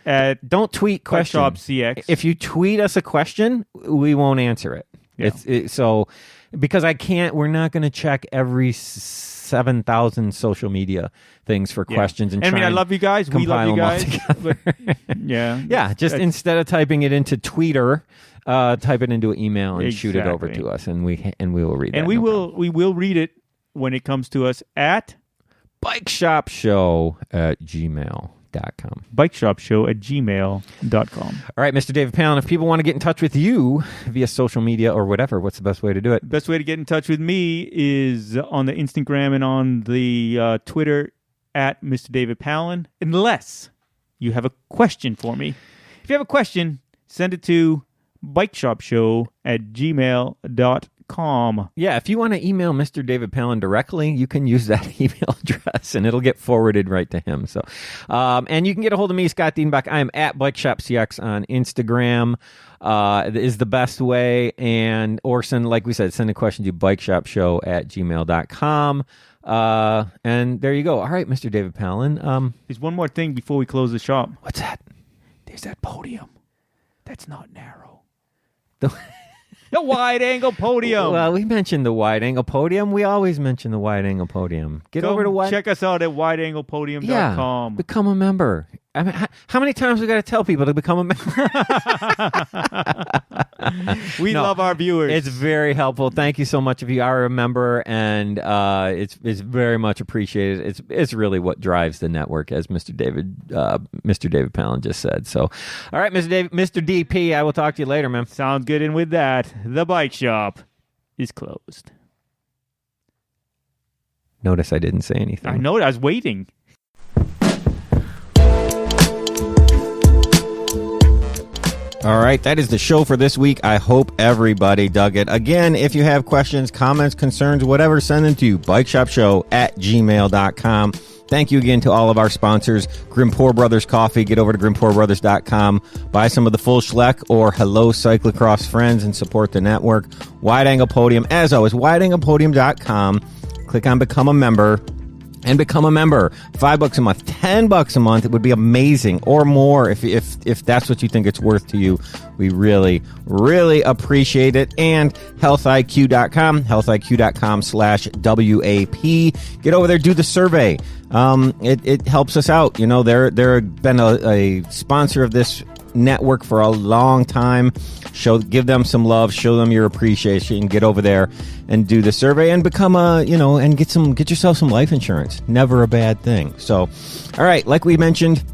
at Don't tweet questions. BSCX. If you tweet us a question, we won't answer it. Yeah. So because we're not going to check every 7,000 social media things for questions. And I mean, I love you guys. We love you guys. But, yeah. Just instead of typing it into Twitter, type it into an email and shoot it over to us, and we will read it. And we will read it when it comes to us at bikeshopshow@gmail.com. bikeshopshow@gmail.com. All right, Mr. David Palin, if people want to get in touch with you via social media or whatever, what's the best way to do it? Best way to get in touch with me is on the Instagram and on the Twitter at Mr. David Palin, unless you have a question for me. If you have a question, send it to bikeshopshow@gmail.com. Yeah, if you want to email Mr. David Palin directly, you can use that email address, and it'll get forwarded right to him. So, and you can get a hold of me, Scott Dienbach. I am at BikeShopCX on Instagram. Is the best way, or send, like we said, send a question to bikeshopshow@gmail.com. And there you go. All right, Mr. David Palin. There's one more thing before we close the shop. What's that? There's that podium. That's not narrow. The wide-angle podium. Well, we mentioned the wide-angle podium. We always mention the wide-angle podium. Get over to check us out at wideanglepodium.com. Yeah, become a member. I mean, how many times we got to tell people to become a member? We love our viewers. It's very helpful. Thank you so much if you are a member, and it's very much appreciated. It's really what drives the network, as Mr. David Palan just said. So, all right, Mr. DP, I will talk to you later, man. Sounds good. And with that, the bike shop is closed. Notice I didn't say anything. I know. I was waiting. All right, that is the show for this week. I hope everybody dug it. Again, if you have questions, comments, concerns, whatever, send them to bikeshopshow@gmail.com. Thank you again to all of our sponsors. Grimpeur Brothers Coffee. Get over to GrimpeurBrothers.com. Buy some of the full Schleck or Hello Cyclocross Friends and support the network. Wide Angle Podium. As always, wideanglepodium.com. Click on Become a Member. And become a member. $5 a month, $10 a month. It would be amazing, or more if that's what you think it's worth to you. We really, really appreciate it. And healthiq.com, healthiq.com/WAP. Get over there, do the survey. It helps us out. You know, they're been a sponsor of this network for a long time. Give them some love, show them your appreciation. Get over there and do the survey and become and get yourself some life insurance. Never a bad thing. So, all right, like we mentioned,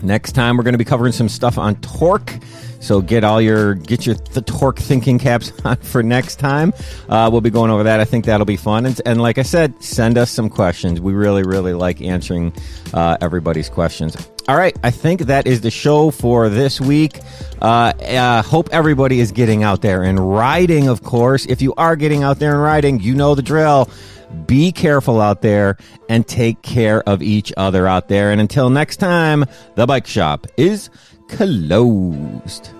next time we're going to be covering some stuff on torque. So get the torque thinking caps on for next time. We'll be going over that. I think that'll be fun. And like I said, send us some questions. We really, really like answering everybody's questions. All right, I think that is the show for this week. Hope everybody is getting out there and riding, of course. If you are getting out there and riding, you know the drill. Be careful out there and take care of each other out there. And until next time, the bike shop is closed.